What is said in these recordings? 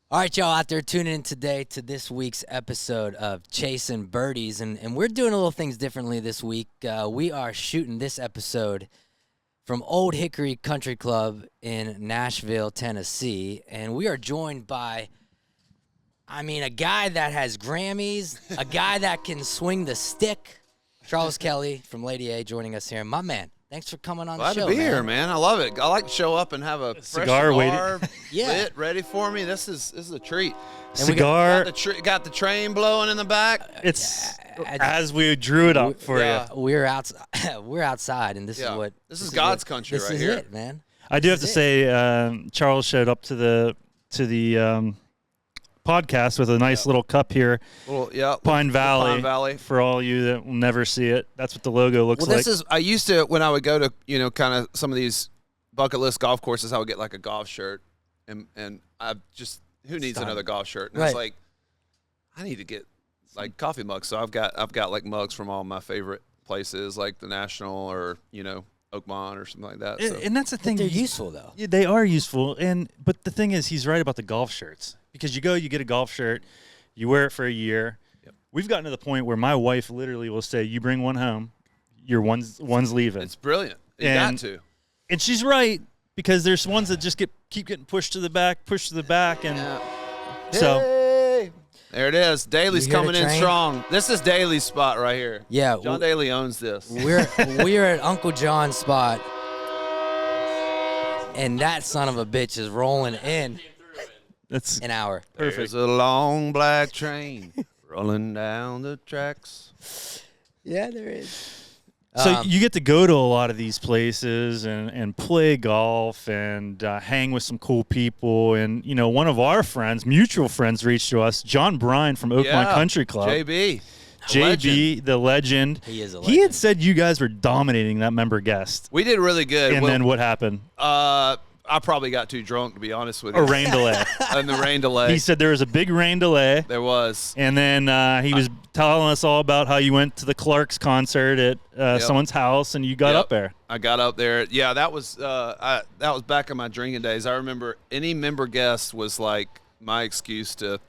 All right, y'all out there tuning in today to this week's episode of Chasing Birdies, and we're doing a little things differently this week. We are shooting this episode from Old Hickory Country Club in Nashville, Tennessee, and we are joined by, a guy that has Grammys, a guy that can swing the stick, Charles Kelley from Lady A joining us here. My man, thanks for coming on Glad the show, to be here, man. I love it. I like to show up and have a fresh cigar lit, ready for me. This is a treat. Cigar. Got the train blowing in the back. It's as we drew it up for you. We're outside. We're outside, and this is God's country right here. This is it, man. I do have to say, Charles showed up to the podcast with a nice little cup here. Pine Valley. For all you that will never see it, that's what the logo looks like. I used to, when I would go to, kind of some of these bucket list golf courses, I would get like a golf shirt, and I just, who needs another golf shirt? And I was like, I need to get like coffee mugs. So I've got like mugs from all my favorite places, like the National or Oakmont or something like that. And that's the thing. They're useful though. Yeah, they are useful, but the thing is, he's right about the golf shirts, because you get a golf shirt, you wear it for a year. Yep. We've gotten to the point where my wife literally will say, "You bring one home, your one's leaving." It's brilliant. You got to. And she's right, because there's ones that just keep getting pushed to the back, and so. Hey. There it is. Daly's coming in strong. This is Daly's spot right here. Yeah, John Daly owns this. We're at Uncle John's spot, and that son of a bitch is rolling in. That's an hour. Perfect. There's a long black train rolling down the tracks. Yeah, there is. So you get to go to a lot of these places and play golf and hang with some cool people. And, one of our friends, mutual friends, reached to us, John Bryan from Oakmont Country Club. JB, the legend. He is a legend. He had said you guys were dominating that member guest. We did really good. And then what happened? I probably got too drunk, to be honest with you. A rain delay. And the rain delay. He said there was a big rain delay. There was. And then he was telling us all about how you went to the Clark's concert at someone's house, and you got up there. I got up there. Yeah, that was back in my drinking days. I remember any member guest was like my excuse to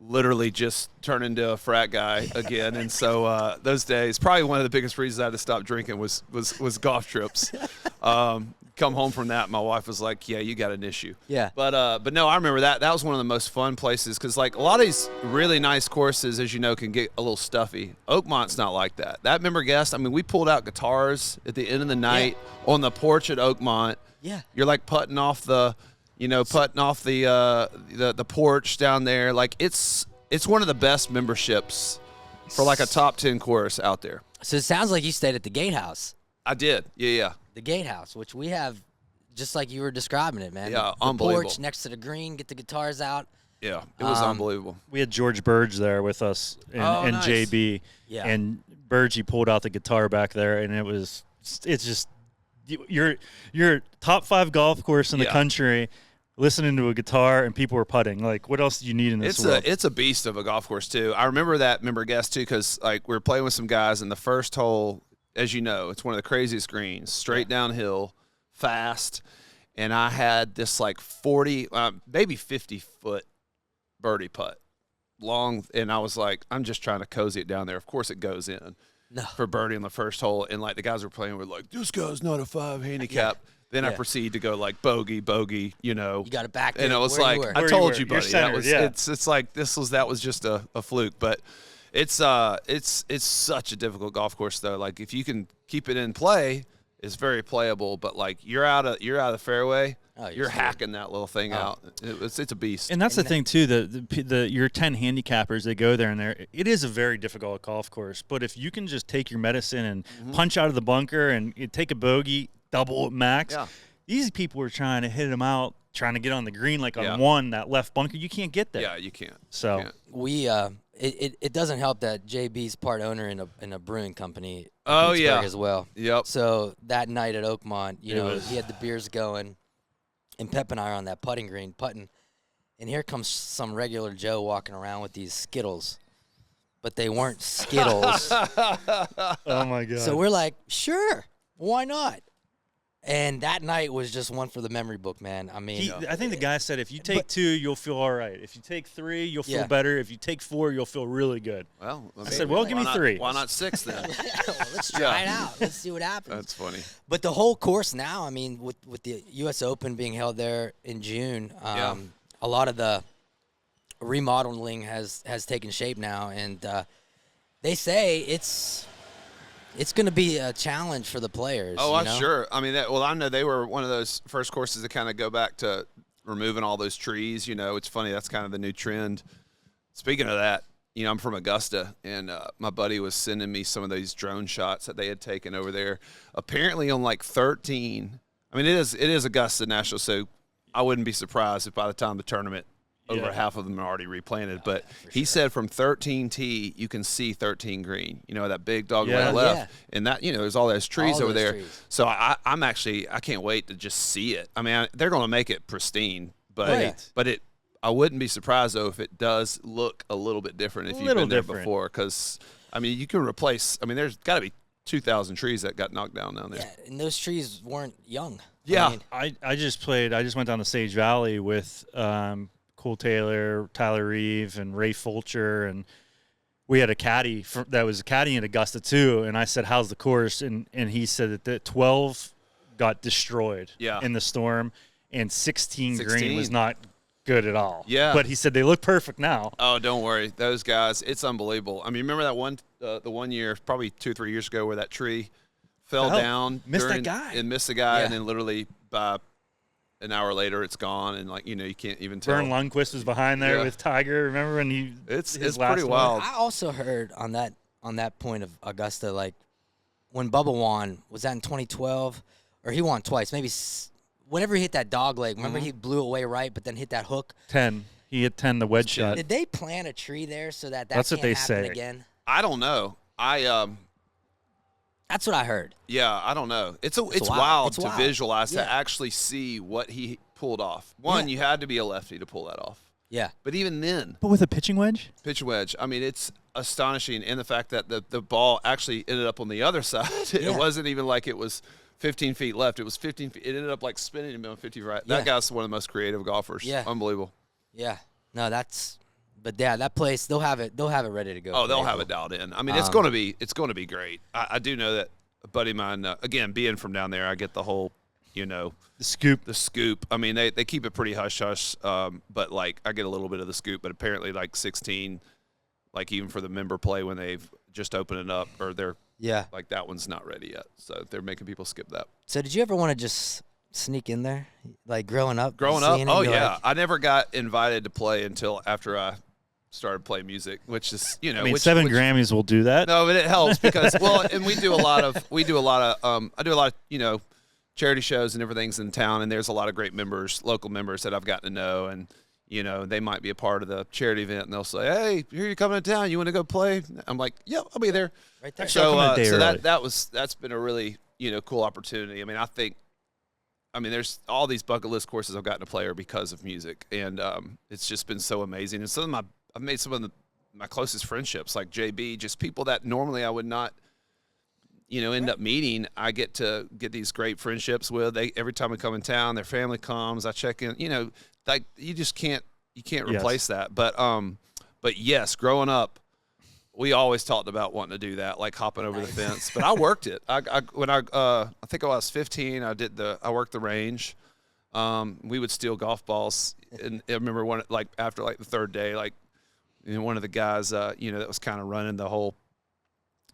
literally just turn into a frat guy again. And so those days, probably one of the biggest reasons I had to stop drinking was golf trips. Come home from that, my wife was like, "Yeah, you got an issue." Yeah. But no, I remember that. That was one of the most fun places, because like a lot of these really nice courses, as you know, can get a little stuffy. Oakmont's not like that. That member guest, we pulled out guitars at the end of the night on the porch at Oakmont. Yeah. You're like putting off the porch down there. Like it's one of the best memberships for like a top 10 course out there. So it sounds like you stayed at the Gatehouse. I did. Yeah. The Gatehouse, which we have, just like you were describing it, man. Yeah, the unbelievable. Porch next to the green, get the guitars out. Yeah, it was unbelievable. We had George Burge there with us and nice. JB. Yeah. And Burge, he pulled out the guitar back there, and it's just you're top 5 golf course in the country, listening to a guitar, and people were putting. Like, what else do you need in this world? It's a beast of a golf course too. I remember that member guest too, because like we were playing with some guys, and the first hole, as you know, it's one of the craziest greens, straight downhill, fast, and I had this like 40, maybe 50-foot birdie putt, long, and I was like, I'm just trying to cozy it down there. Of course, it goes in for birdie on the first hole, and like the guys were playing were like, this guy's not a 5 handicap. Yeah. Then I proceed to go like bogey, You got it back there. And it was like, I told you, buddy, it's like that was just a fluke, but. It's such a difficult golf course though. Like if you can keep it in play, it's very playable. But like you're out of the fairway, you're hacking that little thing out. It's a beast. And that's the thing too. Your 10 handicappers, they go there, and it is a very difficult golf course. But if you can just take your medicine and punch out of the bunker and take a bogey, double at max. Yeah. These people are trying to hit them out, trying to get on the green like on that left bunker. You can't get there. Yeah, you can't. So we it doesn't help that JB's part owner in a brewing company. Oh yeah, as well. Yep. So that night at Oakmont, he had the beers going, and Pep and I are on that putting green putting, and here comes some regular Joe walking around with these Skittles, but they weren't Skittles. Oh my God. So we're like, sure, why not? And that night was just one for the memory book, man. I mean, I think the guy said if you take 2, you'll feel all right. If you take 3, you'll feel better. If you take 4, you'll feel really good. Well, I said, well, give me 3. Why not 6 then? well, let's try it out. Let's see what happens. That's funny. But the whole course now, I mean, with the U.S. Open being held there in June, a lot of the remodeling has taken shape now, and they say it's going to be a challenge for the players. Oh, you I'm know? sure. I mean, I know they were one of those first courses to kind of go back to removing all those trees. You know, it's funny. That's kind of the new trend. Speaking of that, you know, I'm from Augusta, and my buddy was sending me some of these drone shots that they had taken over there. Apparently on like 13. I mean, it is Augusta National, so I wouldn't be surprised if by the time the tournament, over half of them are already replanted. But he said from 13 tee, you can see 13 green. You know, that big dog left. Yeah. And that, you know, there's all those trees over there. Trees. So I can't wait to just see it. I mean, they're going to make it pristine. But I wouldn't be surprised, though, if it does look a little bit different if you've been there before. Because, I mean, you can replace – I mean, there's got to be 2,000 trees that got knocked down there. Yeah, and those trees weren't young. Yeah. I just went down to Sage Valley with Cole Taylor, Tyler Reeve, and Ray Fulcher, and we had a caddy that was a caddy in Augusta too. And I said, "How's the course?" And he said that the 12 got destroyed in the storm, and 16 green was not good at all. Yeah, but he said they look perfect now. Oh, don't worry, those guys, it's unbelievable. I mean, remember that the one year, probably 2 or 3 years ago, where that tree fell down, missed the guy, and then literally by an hour later, it's gone, and like, you know, you can't even tell. Vern Lundquist was behind there with Tiger. Remember when he? It's pretty wild. I also heard on that point of Augusta, like when Bubba won, was that in 2012, or he won twice? Maybe whenever he hit that dog leg. Remember he blew away right, but then hit that hook. 10. He hit 10 the wedge shot. Did they plant a tree there so that That's can't what they happen say. again? I don't know. That's what I heard. Yeah, I don't know. It's wild to visualize, to actually see what he pulled off. One, you had to be a lefty to pull that off. Yeah. But even then. But with a pitching wedge? Pitch wedge. I mean, it's astonishing in the fact that the ball actually ended up on the other side. It wasn't even like it was 15 feet left. It was 15 feet. It ended up like spinning him on 50 right. That guy's one of the most creative golfers. Yeah. Unbelievable. Yeah. No, but that place, they'll have it ready to go. Oh, they'll have it dialed in. I mean, it's going to be great. I do know that a buddy of mine, again, being from down there, I get the whole, you know, the scoop. I mean, they keep it pretty hush-hush, but, like, I get a little bit of the scoop. But apparently, like, 16, like, even for the member play when they've just opened it up, or they're, like, that one's not ready yet. So they're making people skip that. So did you ever want to just sneak in there, like, growing up? Oh, yeah. Like, I never got invited to play until after I started playing music, which is, you know, I mean, 7 Grammys will do that. No, but it helps because, well, and I do a lot of, you know, charity shows and everything's in town, and there's a lot of great local members that I've gotten to know, and, you know, they might be a part of the charity event, and they'll say, "Hey, here you're coming to town. You want to go play?" I'm like, "Yep, I'll be there." Right there. So that's been a really, you know, cool opportunity. I mean, there's all these bucket list courses I've gotten to play are because of music, and it's just been so amazing. And I've made some of my closest friendships, like JB, just people that normally I would not, you know, end up meeting. I get to get these great friendships with. Every time we come in town, their family comes. I check in. You know, like you can't replace that. But yes, growing up, we always talked about wanting to do that, like hopping over the fence. But I worked it. I think I was 15. I worked the range. We would steal golf balls, and I remember after the third day, like, you know, one of the guys, you know, that was kind of running the whole,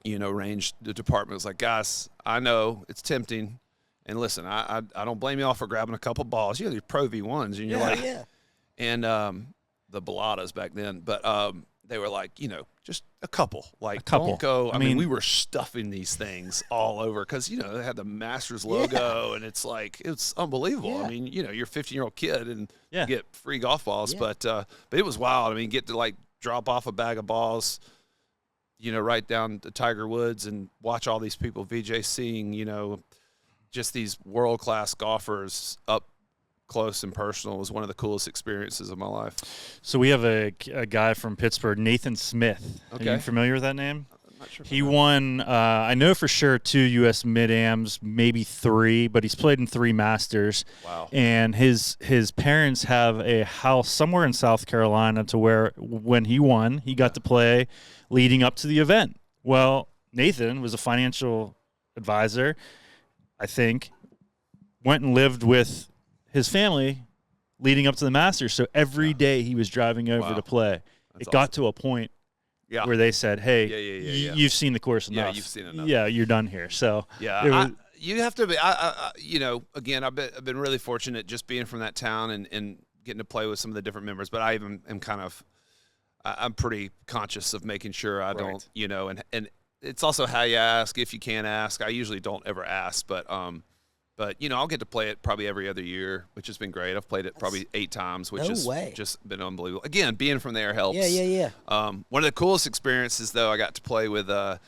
you know, range department was like, "Guys, I know it's tempting, and listen, I don't blame y'all for grabbing a couple balls. You know, these Pro V1s, and you're and the Bellatas back then, but they were like, you know, just a couple, like don't go. I mean, we were stuffing these things all over because, you know, they had the Masters logo, and it's like it's unbelievable. Yeah. I mean, you know, you're a 15-year-old kid and you get free golf balls, but it was wild. I mean, get to like drop off a bag of balls, you know, right down to Tiger Woods and watch all these people VJCing, you know, just these world-class golfers up close and personal was one of the coolest experiences of my life. So we have a guy from Pittsburgh, Nathan Smith. Okay. Are you familiar with that name? He won, I know for sure, 2 U.S. Mid-Ams, maybe 3, but he's played in 3 Masters. Wow. And his parents have a house somewhere in South Carolina to where when he won, he got to play leading up to the event. Well, Nathan was a financial advisor, I think, went and lived with his family leading up to the Masters. So every day he was driving over to play. It got to a point where they said, hey, you've seen the course enough. Yeah, you've seen enough. Yeah, you're done here. So you have to be. You know, again, I've been really fortunate just being from that town and getting to play with some of the different members. But I even am I'm pretty conscious of making sure I don't, you know, and it's also how you ask. If you can't ask, I usually don't ever ask, but you know, I'll get to play it probably every other year, which has been great. I've played it probably 8 times, which has just been unbelievable. Again, being from there helps. Yeah. One of the coolest experiences, though, I got to play with. So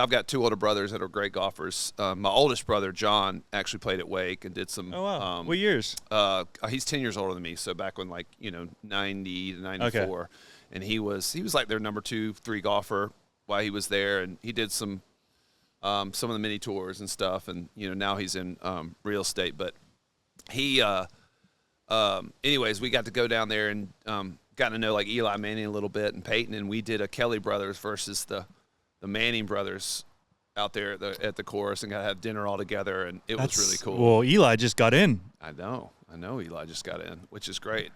I've got 2 older brothers that are great golfers. My oldest brother, John, actually played at Wake and did some. Oh, wow. What years? He's 10 years older than me, so back when 90 to 94, okay. And he was like their number 2, 3 golfer while he was there, and he did some of the mini tours and stuff, and now he's in real estate. But he, anyways, we got to go down there and got to know Eli Manning a little bit and Peyton, and we did a Kelley brothers versus the Manning brothers out there at the course, and got to have dinner all together, and was really cool. Well, Eli just got in. I know Eli just got in, which is great.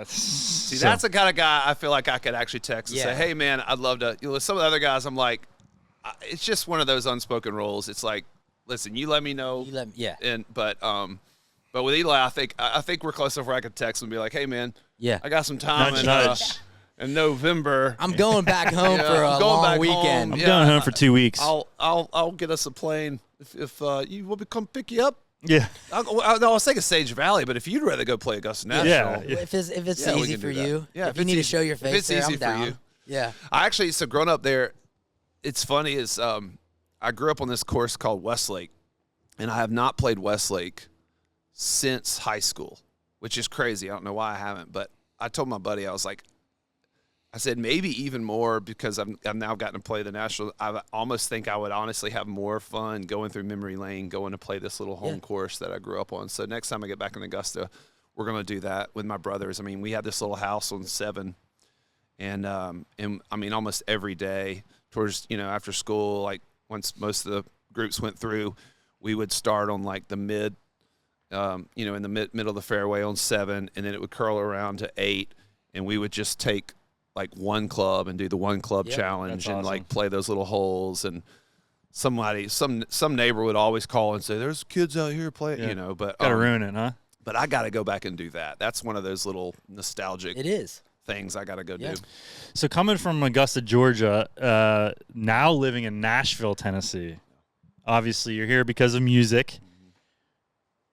See, that's the kind of guy I feel like I could actually text and say, hey man, I'd love to. Some of the other guys, I'm like, it's just one of those unspoken rules. It's like, listen, you let me know. But with Eli, I think we're close enough where I could text and be like, hey man, I got some time in November. I'm going back home for a long weekend. I'm going home for 2 weeks. I'll get us a plane if you want me to come pick you up. Yeah. I was thinking Sage Valley, but if you'd rather go play Augusta National. Yeah. If it's easy for you. Yeah. If you need to show your face there, I'm down. For you. Yeah. I actually, so growing up there, it's funny is I grew up on this course called Westlake, and I have not played Westlake since high school, which is crazy. I don't know why I haven't, but I told my buddy, I said maybe even more because I've now gotten to play the National. I almost think I would honestly have more fun going through memory lane, going to play this little home course that I grew up on. So next time I get back in Augusta, we're going to do that with my brothers. I mean, we had this little house on 7, and I mean, almost every day towards, after school, once most of the groups went through, we would start on the mid, in the middle of the fairway on 7, and then it would curl around to 8, and we would just take one club and do the one club challenge and awesome. Play those little holes, and some neighbor would always call and say, there's kids out here playing, but gotta ruin it, huh? But I got to go back and do that. That's one of those little nostalgic things I got to go do. So coming from Augusta, Georgia, now living in Nashville, Tennessee, obviously you're here because of music.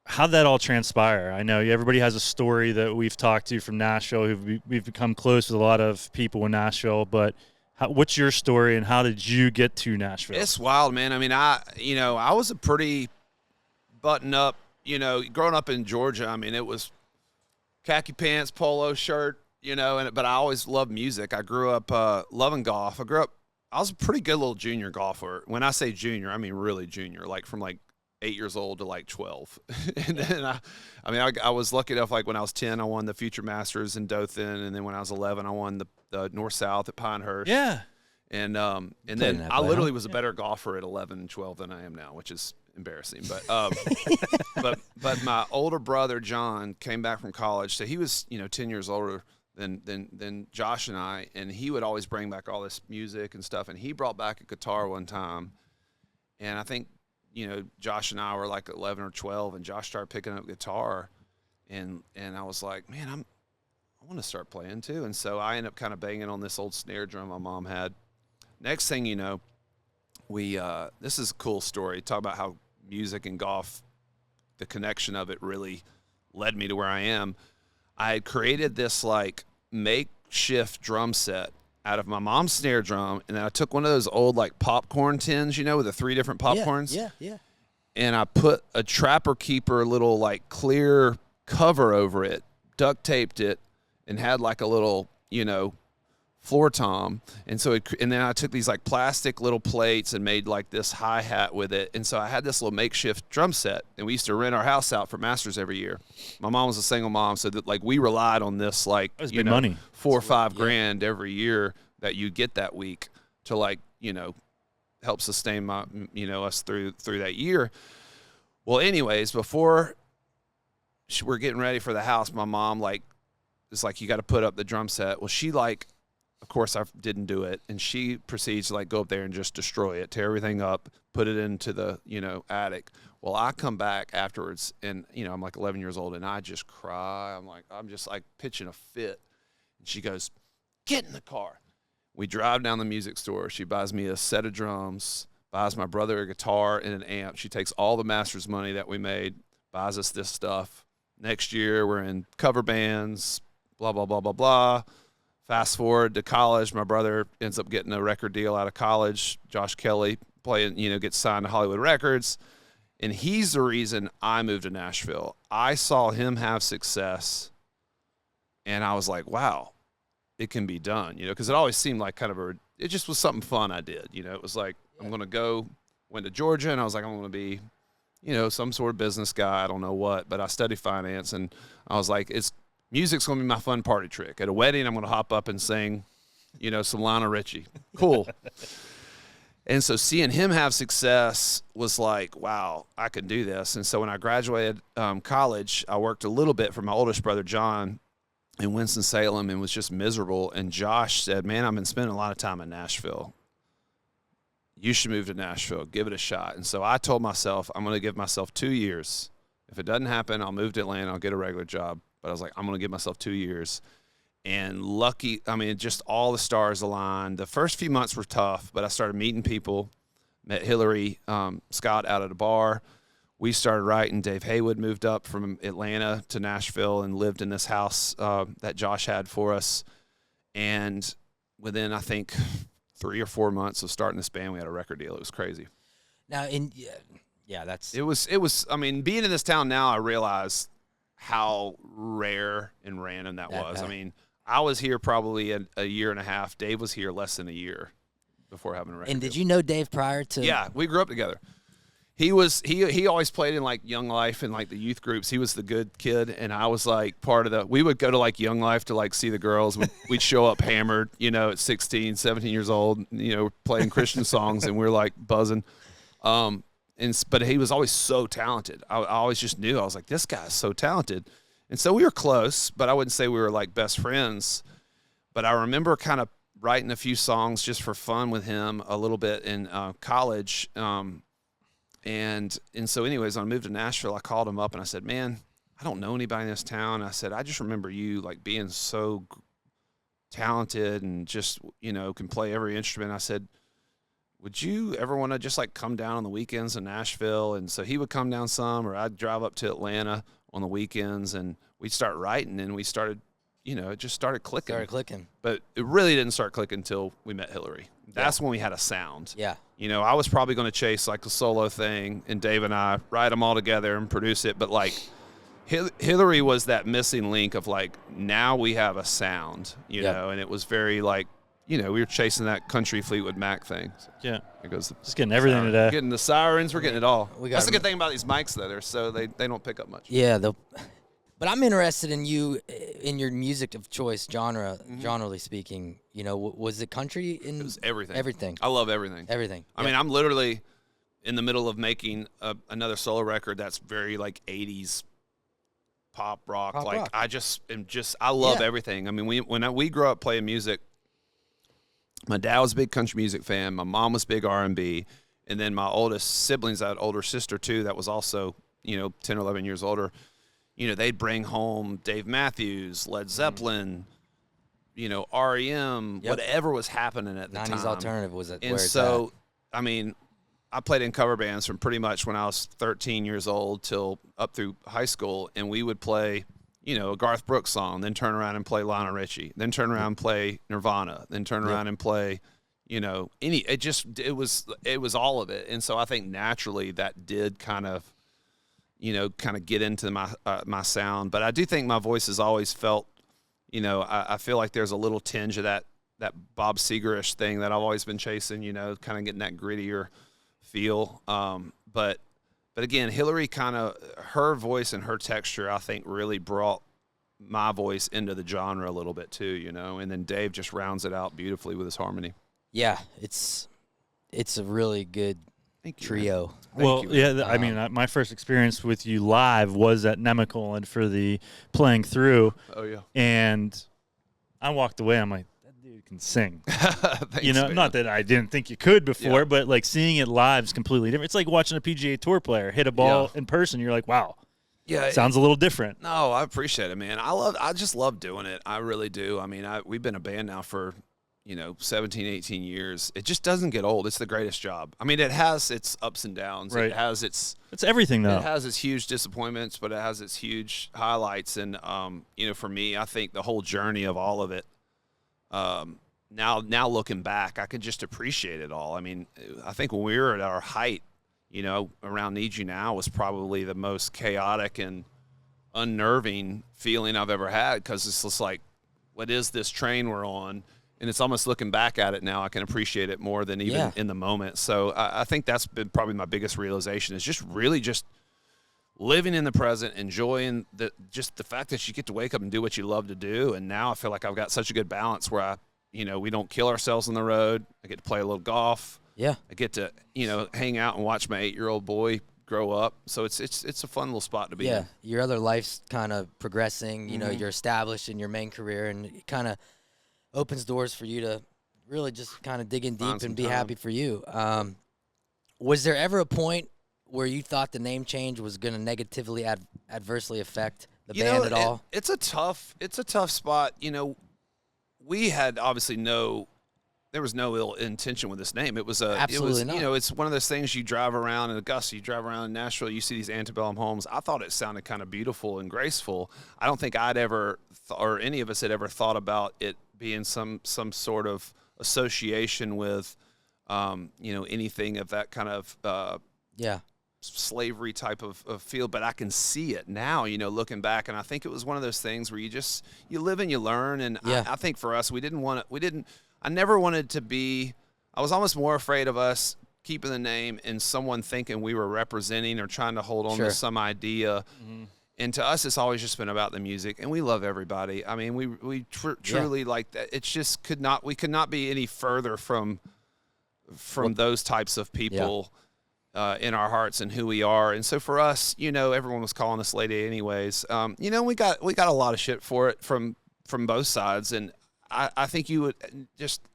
How'd that all transpire? I know everybody has a story that we've talked to from Nashville. We've become close with a lot of people in Nashville, but what's your story and how did you get to Nashville? It's wild, man. I mean, I was a pretty button up, growing up in Georgia. I mean, it was khaki pants, polo shirt, but I always loved music. I grew up loving golf. I was a pretty good little junior golfer. When I say junior, I mean really junior, from 8 years old to 12. And then I was lucky enough, when I was 10, I won the Future Masters in Dothan. And then when I was 11, I won the North-South at Pinehurst. Yeah. And then I literally was a better golfer at 11 and 12 than I am now, which is embarrassing. But but my older brother, John, came back from college. So he was, 10 years older than Josh and I. And he would always bring back all this music and stuff. And he brought back a guitar one time. And I think, Josh and I were 11 or 12, and Josh started picking up guitar, and I was like, man, I want to start playing too. And so I ended up kind of banging on this old snare drum my mom had. Next thing you know, this is a cool story. Talk about how music and golf, the connection of it really led me to where I am. I had created this makeshift drum set out of my mom's snare drum, and then I took one of those old popcorn tins, with the 3 different popcorns. Yeah. And I put a Trapper Keeper little clear cover over it, duct taped it, and had a little floor tom, and so and then I took these like plastic little plates and made like this hi-hat with it, and so I had this little makeshift drum set, and we used to rent our house out for masters every year. My mom was a single mom, so that like we relied on this like money. 4 or 5 grand every year that you get that week to like help sustain my us through that year. Well, anyways, before we're getting ready for the house, my mom like is like, you got to put up the drum set. Well, she like, of course I didn't do it, and she proceeds to like go up there and just destroy it, tear everything up, put it into the attic. Well, I come back afterwards, and I'm like 11 years old, and I just cry. I'm just like pitching a fit, and she goes, "Get in the car." We drive down the music store. She buys me a set of drums, buys my brother a guitar and an amp. She takes all the master's money that we made, buys us this stuff. Next year, we're in cover bands, blah, blah, blah, blah, blah. Fast forward to college. My brother ends up getting a record deal out of college. Josh Kelley gets signed to Hollywood Records. And he's the reason I moved to Nashville. I saw him have success, and I was like, wow, it can be done, because it always seemed like it just was something fun I did. It was like, I'm going to went to Georgia, and I was like, I'm going to be, some sort of business guy. I don't know what, but I studied finance, and I was like, music's going to be my fun party trick. At a wedding, I'm going to hop up and sing, some Lionel Richie. Cool. And so seeing him have success was like, wow, I can do this. And so when I graduated college, I worked a little bit for my oldest brother, John, in Winston-Salem, and was just miserable. And Josh said, man, I've been spending a lot of time in Nashville. You should move to Nashville. Give it a shot. And so I told myself, I'm going to give myself 2 years. If it doesn't happen, I'll move to Atlanta. I'll get a regular job. But I was like, I'm going to give myself 2 years. And just all the stars aligned. The first few months were tough, but I started meeting people. Met Hillary Scott out at a bar. We started writing. Dave Haywood moved up from Atlanta to Nashville and lived in this house that Josh had for us. And within, I think, 3 or 4 months of starting this band, we had a record deal. It was crazy. Now, being in this town now, I realize how rare and random that was. I was here probably a year and a half. Dave was here less than a year before having a record And deal. did you know Dave prior to? Yeah, we grew up together. He always played in like Young Life and like the youth groups. He was the good kid, and I was like we would go to like Young Life to like see the girls. We'd show up hammered, at 16, 17 years old, playing Christian songs, and we're like buzzing. But he was always so talented. I always just knew. I was like, this guy's so talented. And so we were close, but I wouldn't say we were like best friends. But I remember kind of writing a few songs just for fun with him a little bit in college. And so anyways, when I moved to Nashville, I called him up and I said, man, I don't know anybody in this town. I said, I just remember you like being so talented and just, can play every instrument. I said, would you ever want to just like come down on the weekends in Nashville? And so he would come down some, or I'd drive up to Atlanta on the weekends, and we'd start writing, and we started, it just started clicking. But it really didn't start clicking until we met Hillary. That's when we had a sound. Yeah. I was probably going to chase like a solo thing, and Dave and I write them all together and produce it. But like Hillary was that missing link of like, now we have a sound, and it was very like, we were chasing that country Fleetwood Mac thing. So yeah. It goes just getting everything today. We're getting the sirens. We're getting it all. That's the good thing about these mics, though. They're so they don't pick up much. Yeah. But I'm interested in you, in your music of choice generally speaking. Was it country? It was everything. Everything. I love everything. Everything. I mean, I'm literally in the middle of making another solo record that's very like 80s pop rock. I love everything. I mean, when we grew up playing music, my dad was a big country music fan. My mom was big R&B. And then my oldest siblings, I had an older sister too that was also, 10 or 11 years older. They'd bring home Dave Matthews, Led Zeppelin, REM, whatever was happening at the 90s time. 90s alternative was at and so, I mean, I played in cover bands from pretty much when I was 13 years old till up through high school, and we would play, a Garth Brooks song, then turn around and play Lionel Richie, then turn around and play Nirvana, then turn around and play, it was all of it. And so I think naturally that did kind of get into my sound. But I do think my voice has always felt, I feel like there's a little tinge of that that Bob Seger-ish thing that I've always been chasing, you know, kind of getting that grittier feel. But again, Hillary her voice and her texture, I think, really brought my voice into the genre a little bit too, you know, and then Dave just rounds it out beautifully with his harmony. Yeah, it's a really good trio. I mean, my first experience with you live was at Nemacolin and for the playing through. Oh yeah. And I walked away. I'm like, that dude can sing. Thanks, you know, man. not that I didn't think you could before, but like seeing it live is completely different. It's like watching a PGA Tour player hit a ball in person. You're like, wow. Yeah, sounds a little different. No, I appreciate it, man. I just love doing it. I really do. I mean, we've been a band now for, 17, 18 years. It just doesn't get old. It's the greatest job. I mean, it has its ups and downs. Right. It has its everything though. It has its huge disappointments, but it has its huge highlights. And for me, I think the whole journey of all of it. Now looking back, I can just appreciate it all. I mean, I think when we were at our height, around Need You Now was probably the most chaotic and unnerving feeling I've ever had, because it's just like, what is this train we're on? And it's almost looking back at it now, I can appreciate it more than even in the moment. So I think that's been probably my biggest realization, is just really just living in the present, enjoying the fact that you get to wake up and do what you love to do. And now I feel like I've got such a good balance where we don't kill ourselves on the road. I get to play a little golf. Yeah. I get to, hang out and watch my 8-year-old boy grow up. So it's a fun little spot to be in. Yeah. Your other life's kind of progressing. You're established in your main career, and it kind of opens doors for you to really just kind of dig in deep and be happy for you. Was there ever a point where you thought the name change was going to negatively adversely affect the band at all? It's a tough spot. We had obviously there was no ill intention with this name. It was Absolutely not. It's one of those things. You drive around in Augusta, you drive around in Nashville, you see these antebellum homes. I thought it sounded kind of beautiful and graceful. I don't think I'd ever, or any of us had ever thought about it being some sort of association with, anything of that kind of, slavery type of feel. But I can see it now, looking back. And I think it was one of those things where you live and you learn. And I think for us, I never wanted to be, I was almost more afraid of us keeping the name and someone thinking we were representing or trying to hold on to some idea. Mm-hmm. And to us, it's always just been about the music, and we love everybody. I mean, we truly like that. It's just we could not be any further from those types of people in our hearts and who we are. And so for us, everyone was calling us Lady anyways. We got a lot of shit for it from both sides. And I think you would just, the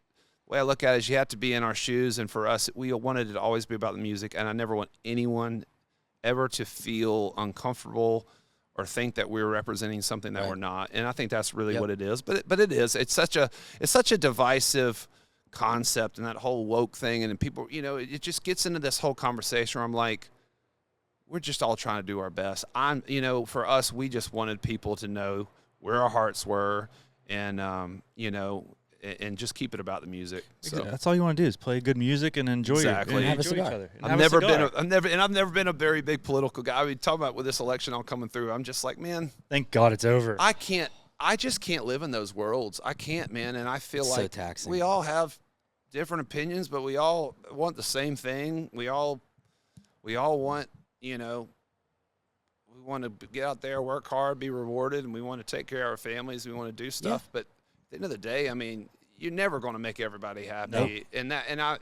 way I look at it is you have to be in our shoes. And for us, we wanted it to always be about the music. And I never want anyone ever to feel uncomfortable or think that we're representing something that we're not. And I think that's really what it is. But it is. It's such a divisive concept, and that whole woke thing. And people, it just gets into this whole conversation where I'm like, we're just all trying to do our best. For us, we just wanted people to know where our hearts were, and and just keep it about the music. So that's all you want to do, is play good music and enjoy each other. I've never been a very big political guy. I mean, talking about with this election all coming through, I'm just like, man, thank God it's over. I just can't live in those worlds. I can't, man. And I feel it's like so taxing. We all have different opinions, but we all want the same thing. We all want, we want to get out there, work hard, be rewarded, and we want to take care of our families. We want to do stuff. Yeah. But at the end of the day, I mean, you're never going to make everybody happy. Nope. And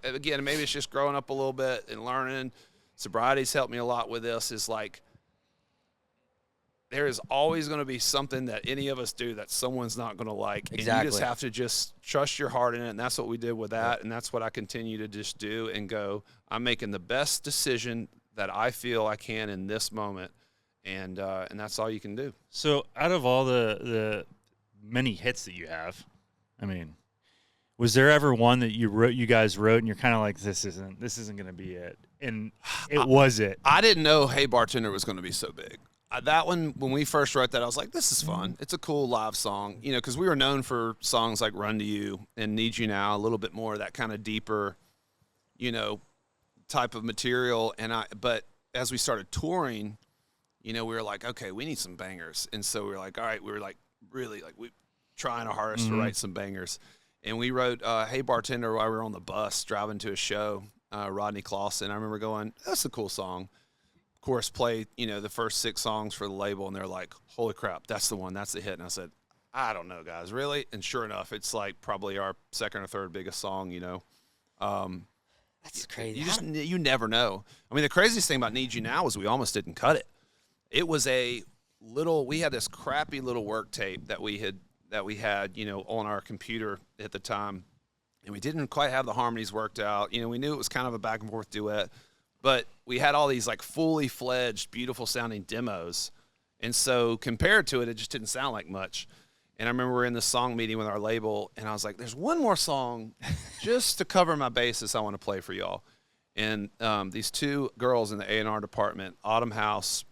again, maybe it's just growing up a little bit and learning. Sobriety's helped me a lot with this, is like, there is always going to be something that any of us do that someone's not going to like. Exactly. And you just have to just trust your heart in it. And that's what we did with that. Yeah. And that's what I continue to just do and go, I'm making the best decision that I feel I can in this moment. And that's all you can do. So out of all the many hits that you have, I mean, was there ever one that you guys wrote and you're kind of like, this isn't going to be it? And was it? I didn't know Hey Bartender was going to be so big. That one, when we first wrote that, I was like, this is fun. It's a cool live song, because we were known for songs like Run to You and Need You Now, a little bit more of that kind of deeper, type of material. But as we started touring, we were like, okay, we need some bangers. And so we were like, all right, we were like really like we trying our hardest to write some bangers. And we wrote Hey Bartender while we were on the bus driving to a show, Rodney Clausen. I remember going, that's a cool song. Of course, play, the first 6 songs for the label, and they're like, holy crap, that's the one, that's the hit. And I said, I don't know, guys, really? And sure enough, it's like probably our second or third biggest song, That's crazy. You never know. I mean, the craziest thing about Need You Now is we almost didn't cut it. It was we had this crappy little work tape that we had, on our computer at the time, and we didn't quite have the harmonies worked out. We knew it was kind of a back and forth duet, but we had all these like fully fledged, beautiful sounding demos. And so compared to it, it just didn't sound like much. And I remember we were in the song meeting with our label, and I was like, there's one more song just to cover my bases I want to play for y'all. And these 2 girls in the A&R department, Autumn House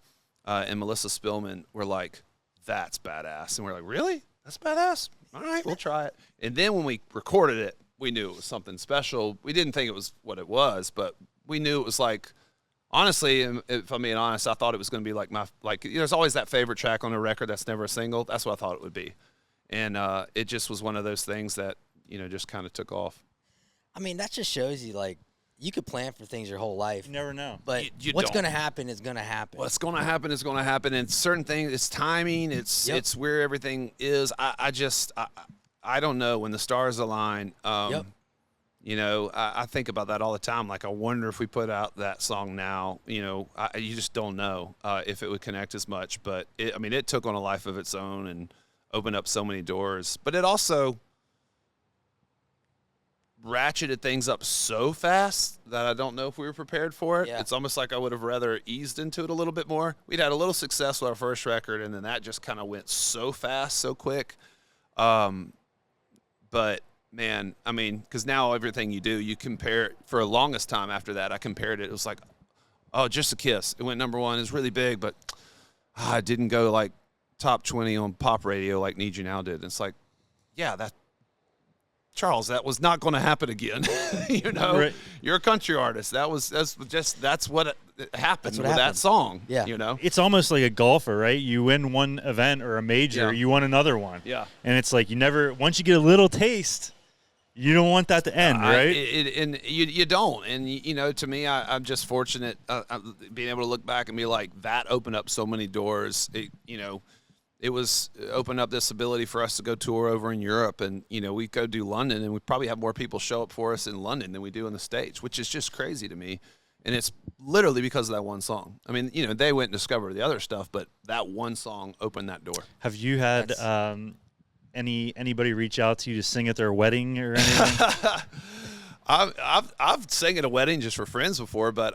and Melissa Spillman, were like, that's badass. And we're like, really? That's badass? All right, we'll try it. And then when we recorded it, we knew it was something special. We didn't think it was what it was, but we knew it was like, honestly, if I'm being honest, I thought it was going to be like there's always that favorite track on a record that's never a single. That's what I thought it would be. And it just was one of those things that, just kind of took off. I mean, that just shows you, like, you could plan for things your whole life. You never know. But what's going to happen is going to happen. What's going to happen is going to happen. And certain things, it's timing. It's where everything is. I don't know. When the stars align, I think about that all the time. Like, I wonder if we put out that song now, you just don't know if it would connect as much. But, it took on a life of its own and opened up so many doors. But it also ratcheted things up so fast that I don't know if we were prepared for it. Yeah. It's almost like I would have rather eased into it a little bit more. We'd had a little success with our first record, and then that just kind of went so fast, so quick. But, man, because now everything you do, you compare it. For the longest time after that, I compared it. It was like, oh, Just a Kiss. It went number 1. It was really big, but it didn't go like top 20 on pop radio like Need You Now did. And it's like, yeah, Charles, that was not going to happen again. Right. You're a country artist. That's what happened with that song. Yeah. It's almost like a golfer, right? You win one event or a major, you won another one. Yeah. And it's like once you get a little taste, you don't want that to end, right? And you don't. And, to me, I'm just fortunate being able to look back and be like, that opened up so many doors. It was opened up this ability for us to go tour over in Europe, and we go do London, and we probably have more people show up for us in London than we do in the States, which is just crazy to me. And it's literally because of that one song. They went and discovered the other stuff, but that one song opened that door. Have you had anybody reach out to you to sing at their wedding or anything? I've sang at a wedding just for friends before, but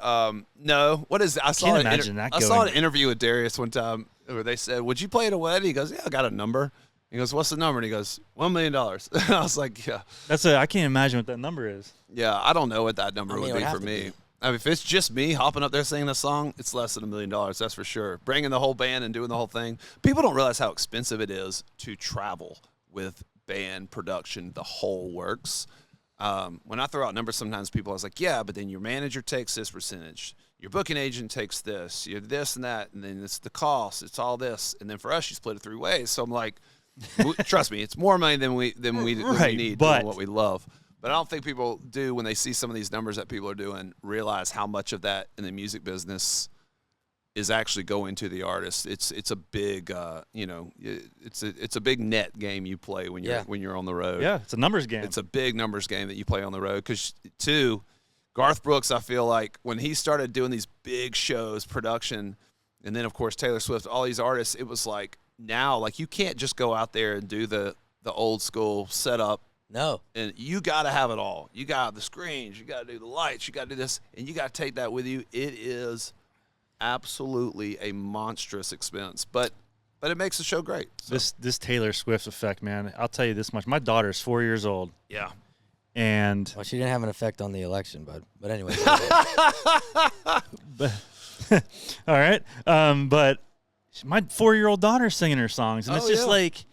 no. What is it? I saw an interview with Darius one time where they said, "Would you play at a wedding?" He goes, "Yeah, I got a number." He goes, "What's the number?" And he goes, $1 million. And I was like, "Yeah." I can't imagine what that number is. Yeah, I don't know what that number would be for me. If it's just me hopping up there singing a song, it's less than $1 million. That's for sure. Bringing the whole band and doing the whole thing. People don't realize how expensive it is to travel with band production, the whole works. When I throw out numbers, sometimes people are like, yeah, but then your manager takes this percentage. Your booking agent takes this. You're this and that, and then it's the cost. It's all this. And then for us, you split it 3 ways. So I'm like, trust me, it's more money than we need doing what we love. But I don't think people do, when they see some of these numbers that people are doing, realize how much of that in the music business is actually going to the artist. It's a big it's a big net game you play when you're on the road. Yeah, it's a numbers game. It's a big numbers game that you play on the road. Because too, Garth Brooks, I feel like when he started doing these big shows, production, and then of course Taylor Swift, all these artists, it was like now like you can't just go out there and do the old school setup. No. And you got to have it all. You got the screens, you got to do the lights, you got to do this, and you got to take that with you. It is absolutely a monstrous expense, but it makes the show great. So. This Taylor Swift effect, man. I'll tell you this much: my daughter's 4 years old. Yeah, and she didn't have an effect on the election, but anyway. All right, but my 4-year-old daughter's singing her songs, and it's just like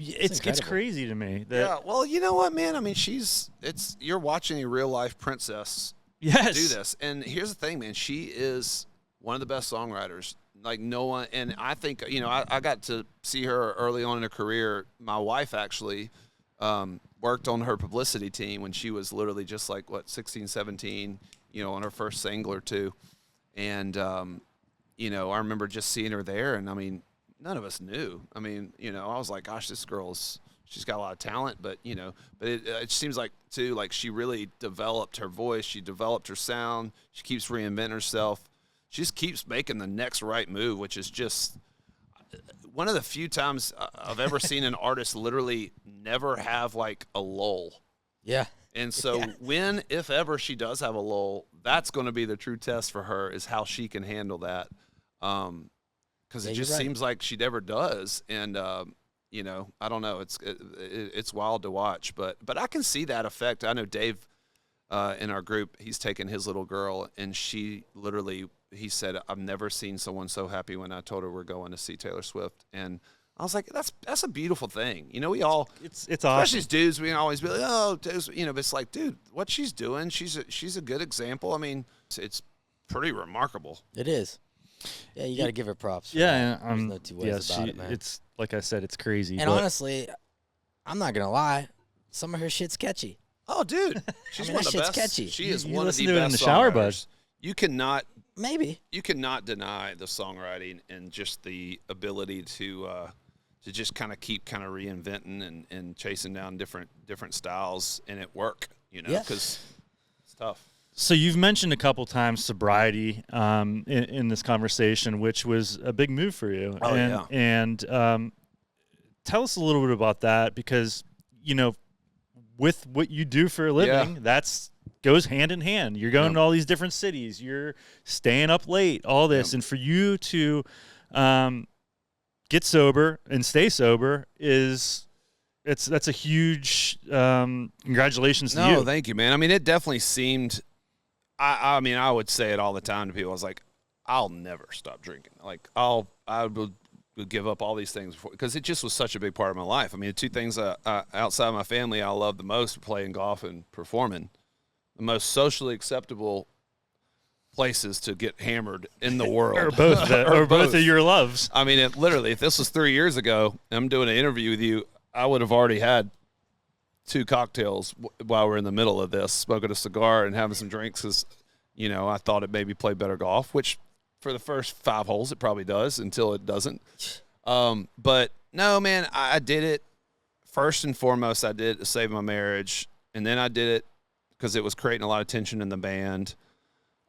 it's crazy to me. Yeah, well, you know what, man? You're watching a real life princess. Yes. Do this. And here's the thing, man. She is one of the best songwriters. Like no one. And I think, I got to see her early on in her career. My wife actually worked on her publicity team when she was literally just like 16, 17, on her first single or two. And, I remember just seeing her there, and I mean, none of us knew. I mean, I was like, gosh, this she's got a lot of talent, but it seems like too, like she really developed her voice. She developed her sound. She keeps reinventing herself. She just keeps making the next right move, which is just one of the few times I've ever seen an artist literally never have like a lull. Yeah. And so when, if ever she does have a lull, that's going to be the true test for her, is how she can handle that. Because it just seems like she never does. And, I don't know. It's wild to watch. But I can see that effect. I know Dave in our group, he's taken his little girl, and she literally, he said, I've never seen someone so happy when I told her we're going to see Taylor Swift. And I was like, that's a beautiful thing. We all, it's especially awesome. as dudes, we always be like, oh, but it's like, dude, what she's doing, she's a good example. I mean, it's pretty remarkable. It is. Yeah, you got to give her props. Yeah, there's no two ways about it, man. It's like I said, it's crazy. And honestly, I'm not gonna lie, some of her shit's catchy. Oh, dude, she's one of the best. Catchy. She is You one of listen the to it in best the shower, bud. songwriters. You cannot deny the songwriting and just the ability to just kind of keep kind of reinventing and chasing down different styles and it work. Because it's tough. So you've mentioned a couple times sobriety in this conversation, which was a big move for you. Oh, And tell us a little bit about that, because, with what you do for a living, that's goes hand in hand. You're going to all these different cities. You're staying up late, all this. And for you to get sober and stay sober that's a huge congratulations to you. No, thank you, man. I mean, it definitely seemed – I mean, I would say it all the time to people. I was like, I'll never stop drinking. Like, I would give up all these things because it just was such a big part of my life. I mean, the two things outside of my family I love the most are playing golf and performing. The most socially acceptable places to get hammered in the world. or both of your loves. I mean, literally, if this was 3 years ago and I'm doing an interview with you, I would have already had 2 cocktails while we're in the middle of this, smoking a cigar and having some drinks because, I thought it maybe played better golf, which for the first 5 holes it probably does until it doesn't. But no, man, I did it. First and foremost, I did it to save my marriage, and then I did it because it was creating a lot of tension in the band.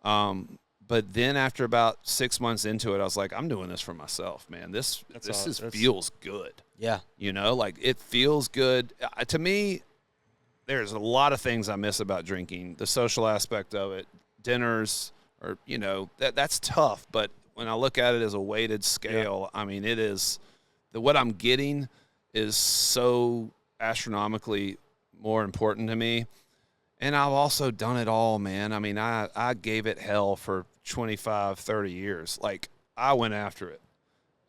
But then after about 6 months into it, I was like, I'm doing this for myself, man. This feels good. Yeah. Like it feels good. To me, there's a lot of things I miss about drinking. The social aspect of it, dinners, or, that's tough. But when I look at it as a weighted scale, I mean, it is what I'm getting is so astronomically more important to me. And I've also done it all, man. I mean, I gave it hell for 25, 30 years. Like, I went after it.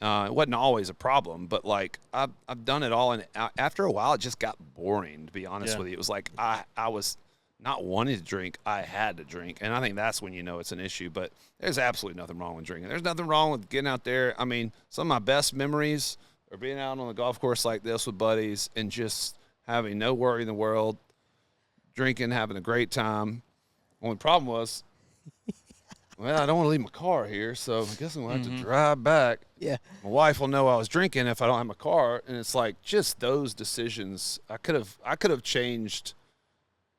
It wasn't always a problem, but, like, I've done it all. And after a while, it just got boring, to be honest with you. It was like I was not wanting to drink. I had to drink. And I think that's when you know it's an issue. But there's absolutely nothing wrong with drinking. There's nothing wrong with getting out there. I mean, some of my best memories are being out on the golf course like this with buddies and just having no worry in the world, drinking, having a great time. Only problem was, well, I don't want to leave my car here, so I guess I'm going to have to drive back. Yeah. My wife will know I was drinking if I don't have my car, and it's like just those decisions. I could have changed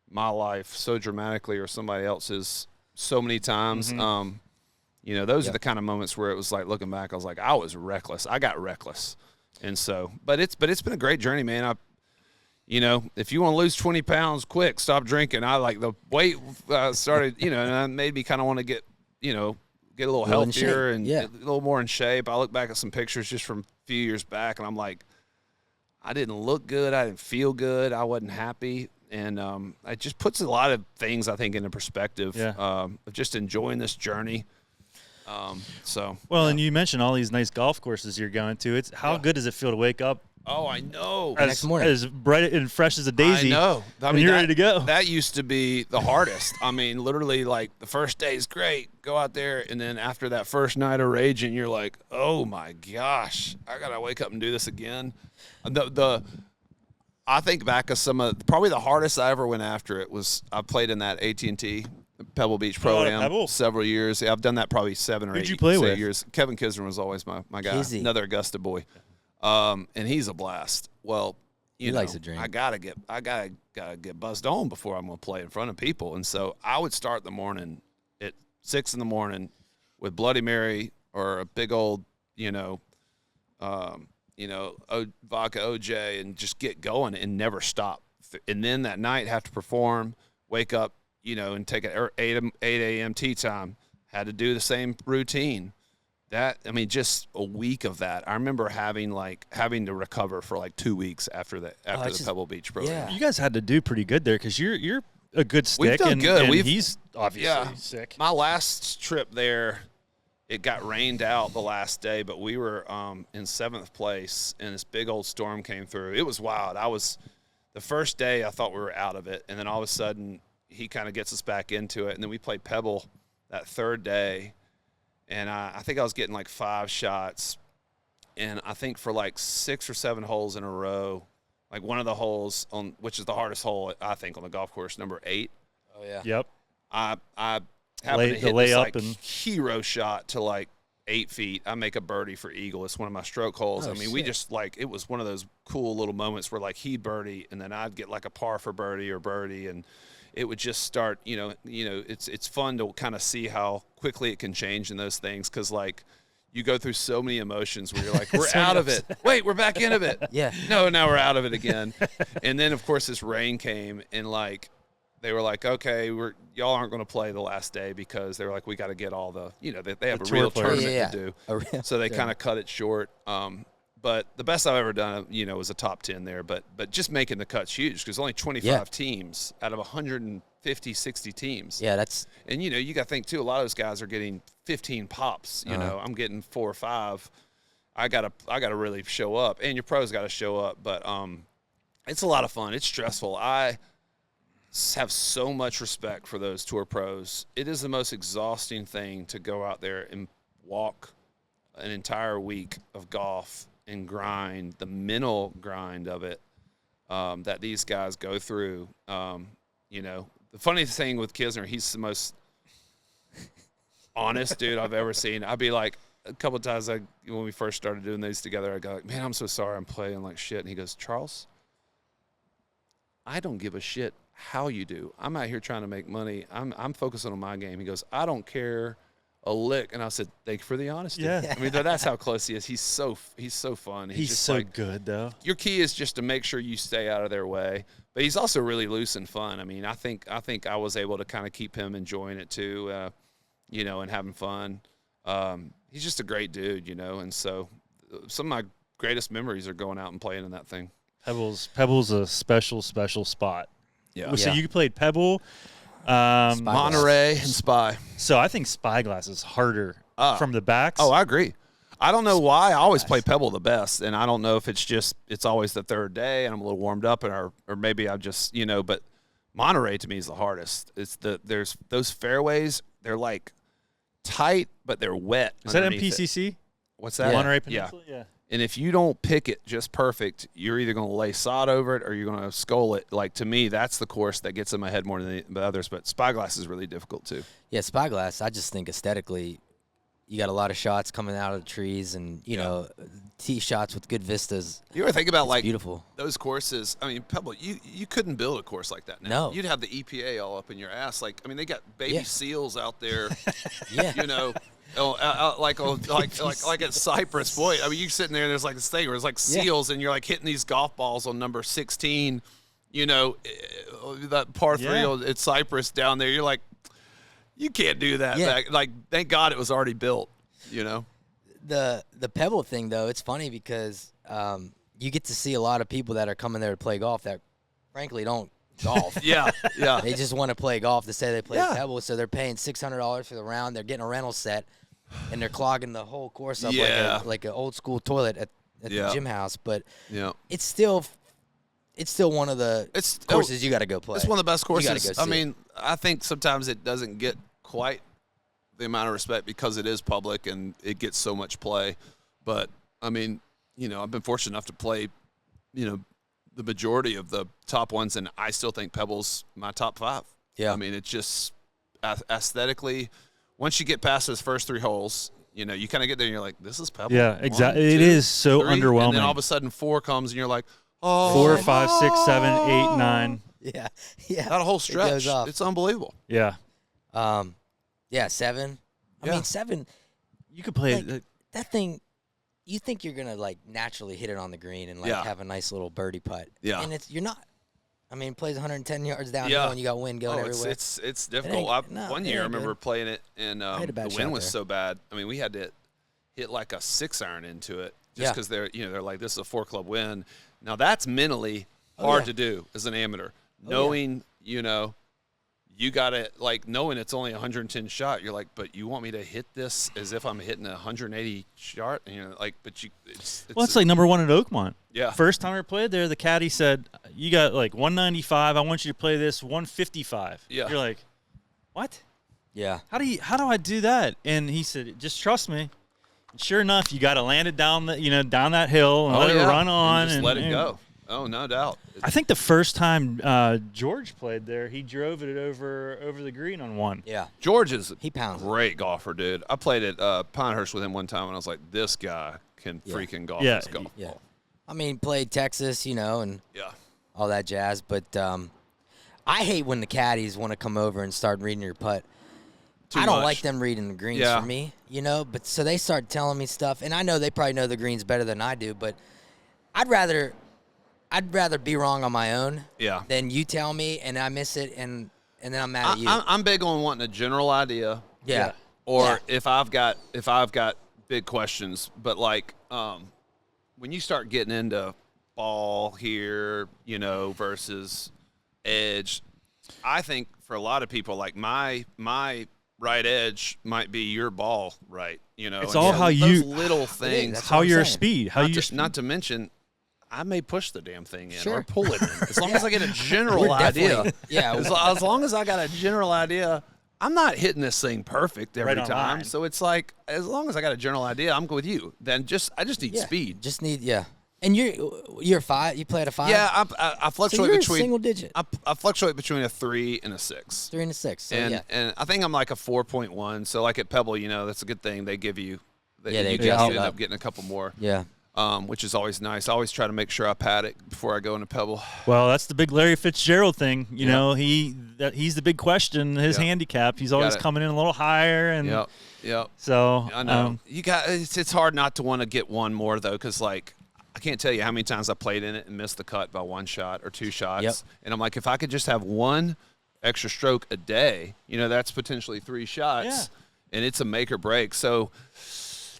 my life so dramatically or somebody else's so many times. Those are the kind of moments where it was like looking back, I was like, I was reckless. I got reckless. And so, but it's been a great journey, man. If you want to lose 20 pounds quick, stop drinking. I like the weight started, and that made me kind of want to get a little healthier and get a little more in shape. I look back at some pictures just from a few years back, and I'm like, I didn't look good. I didn't feel good. I wasn't happy. And it just puts a lot of things, I think, into perspective of just enjoying this journey. And you mentioned all these nice golf courses you're going to. It's how good does it feel to wake up? Oh, I know. Next morning, as bright and fresh as a daisy. I know. You're ready to go. That used to be the hardest. I mean, literally, like the first day is great. Go out there, and then after that first night of raging, you're like, oh my gosh, I gotta wake up and do this again. I I think back of some of probably the hardest I ever went after it was I played in that AT&T Pebble Beach Pro-Am several years. Yeah, I've done that probably 7 or 8 Who'd you play with? years. Kevin Kisner was always my guy, Kizzy. another Augusta boy, and he's a blast. Well, He likes to drink. I gotta get buzzed on before I'm gonna play in front of people, and so I would start the morning at 6 in the morning with Bloody Mary or a big old, vodka OJ, and just get going and never stop. And then that night have to perform, wake up, and take an 8 a.m. tea time. Had to do the same routine. Just a week of that. I remember having to recover for like 2 weeks after the Pebble Beach program. Yeah. You guys had to do pretty good there because you're a good stick. We've done good. And he's obviously sick. My last trip there, it got rained out the last day, but we were in 7th place, and this big old storm came through. It was wild. The first day I thought we were out of it, and then all of a sudden he kind of gets us back into it, and then we played Pebble that third day, and I think I was getting like 5 shots, and I think for like 6 or 7 holes in a row, like one of the holes which is the hardest hole I think on the golf course, number 8. Oh yeah. Yep. I happened to hit this like hero shot to like 8 feet. I make a birdie for eagle. It's one of my stroke holes. Oh, we just it was one of those cool little moments where like he'd birdie and then I'd get like a par for birdie, and it would just start. It's fun to kind of see how quickly it can change in those things, because like you go through so many emotions where you're like, we're out of it. Wait, we're back into it. Yeah. No, now we're out of it again. And then of course this rain came, and like they were like, okay, y'all aren't going to play the last day, because they were like, we got to get all the, they have a real tournament to do. So they kind of cut it short. But the best I've ever done, was a top 10 there. But just making the cut's huge, because only 25 teams out of 150, 60 teams. Yeah, And, you got to think, too, a lot of those guys are getting 15 pops. I'm getting 4 or 5. I gotta really show up. And your pros got to show up. But it's a lot of fun. It's stressful. I have so much respect for those tour pros. It is the most exhausting thing to go out there and walk an entire week of golf and grind, the mental grind of it that these guys go through. The funny thing with Kisner, he's the most honest dude I've ever seen. I'd be like, a couple of times when we first started doing these together, I go like, man, I'm so sorry I'm playing like shit. And he goes, Charles, I don't give a shit how you do. I'm out here trying to make money. I'm focusing on my game. He goes, I don't care a lick. And I said, thank you for the honesty. Yeah. That's how close he is. He's so fun. He's just so good though. Your key is just to make sure you stay out of their way. But he's also really loose and fun. I think I was able to kind of keep him enjoying it too, and having fun. He's just a great dude, and so some of my greatest memories are going out and playing in that thing. Pebble's a special spot. Yeah. So you played Pebble, Monterey, and Spy. So I think Spyglass is harder from the backs. Oh, I agree. I don't know why. I always play Pebble the best, and I don't know if it's always the third day and I'm a little warmed up, or maybe I just but Monterey to me is the hardest. There's those fairways. They're like tight, but they're wet. Is that underneath MPCC? it. What's that? Monterey Peninsula? Yeah. And if you don't pick it just perfect, you're either going to lay sod over it or you're going to skull it. Like, to me, that's the course that gets in my head more than the others. But Spyglass is really difficult, too. Yeah, Spyglass, I just think aesthetically, you got a lot of shots coming out of the trees and, tee shots with good vistas. You ever think about, beautiful. Those courses? Pebble, you couldn't build a course like that now. No. You'd have the EPA all up in your ass. They got baby seals out there, Yeah. like at Cypress, boy. You're sitting there and there's like this thing where it's like seals, and you're like hitting these golf balls on number 16, that par 3 at Cypress down there. You're like, you can't do that. Yeah. Thank God it was already built. The Pebble thing though, it's funny because you get to see a lot of people that are coming there to play golf that frankly don't golf. Yeah. They just want to play golf to say they play Pebble, so they're paying $600 for the round. They're getting a rental set, and they're clogging the whole course up like an old school toilet at the gym house. But it's still one of the courses you got to go play. It's one of the best courses. You gotta go see it. I think sometimes it doesn't get quite the amount of respect because it is public and it gets so much play. But I've been fortunate enough to play, the majority of the top ones, and I still think Pebble's my top 5. Yeah. I mean, it's just aesthetically, once you get past those first 3 holes, you know, you kind of get there and you're like, this is Pebble. Yeah, exactly. It is so 3, underwhelming. And then all of a sudden 4 comes and you're like, oh. 4, 5, 6, 7, 8, 9. Yeah. Yeah. That whole It stretch. goes off. It's unbelievable. Yeah. Yeah, 7. I mean, 7. You could play Like, that thing, you think you're gonna like naturally hit it on the green and like Yeah. have a nice little birdie putt. Yeah. And you're not. I mean, it plays 110 yards downhill and you got wind going everywhere. It's difficult. One year I remember playing it and the wind was so bad. I mean, we had to hit like a 6-iron into it just because they're like, this is a 4-club win. Now that's mentally hard to do as an amateur, knowing you know. You got to, like, knowing it's only 110 shot, you're like, but you want me to hit this as if I'm hitting a 180 shot? And you're like, but it's like number 1 at Oakmont. Yeah. First time I played there, the caddy said, you got like 195. I want you to play this 155. Yeah. You're like, what? Yeah. How do I do that? And he said, just trust me. And sure enough, you got to land it down that hill and let it run on and just let it go. Oh, no doubt. I think the first time George played there, he drove it over the green on 1. Yeah. George is He pounds it. great golfer, dude. I played at Pinehurst with him one time, and I was like, this guy can freaking golf Yeah. this golf Yeah. ball. I mean, played Texas, and all that jazz. But I hate when the caddies want to come over and start reading your putt. I don't like them reading the greens for me, But so they start telling me stuff, and I know they probably know the greens better than I do. But I'd rather be wrong on my own than you tell me and I miss it and then I'm mad at you. I'm big on wanting a general idea. Yeah. Or if I've got big questions, but like when you start getting into ball here, versus edge, I think for a lot of people, like my right edge might be your ball, right? It's and all so how those you little things. how your speed, not to mention. I may push the damn thing in or Sure. pull it in. As long as I get a general idea. Yeah. As long as I got a general idea, I'm not hitting this thing perfect every Right on time. line. So it's like, as long as I got a general idea, I'm good with you. Then I just need speed. Just need And you're 5. You play at a 5. Yeah, I fluctuate so you're between single digit. I fluctuate between a 3 and a 6. 3 and a 6. So And I think I'm like a 4.1. So like at Pebble, that's a good thing. They give you. They you adjust just it end up. up getting a couple more. Yeah. Which is always nice. I always try to make sure I pad it before I go into Pebble. Well, that's the big Larry Fitzgerald thing. He's the big question. His handicap. He's always coming in a little higher, and So I know it's hard not to want to get one more though, because like I can't tell you how many times I played in it and missed the cut by 1 shot or 2 shots. And I'm like, if I could just have 1 extra stroke a day, that's potentially 3 shots, and it's a make or break. So.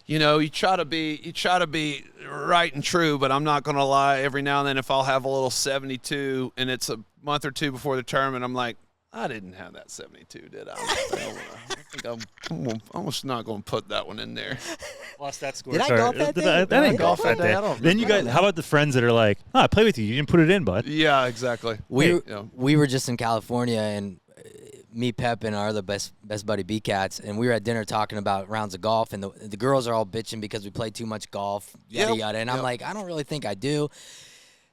You try to be right and true, but I'm not going to lie. Every now and then, if I'll have a little 72 and it's a month or 2 before the tournament, I'm like, I didn't have that 72, did I? I think I'm just not going to put that one in there. Lost that score. Did I golf that day? That ain't golf that day. Then you guys, how about the friends that are like, I play with you. You didn't put it in, bud. Yeah, exactly. We were just in California, and me, Pep, and our other best buddy B-Cats, and we were at dinner talking about rounds of golf, and the girls are all bitching because we played too much golf, yada, yada. And I'm like, I don't really think I do. And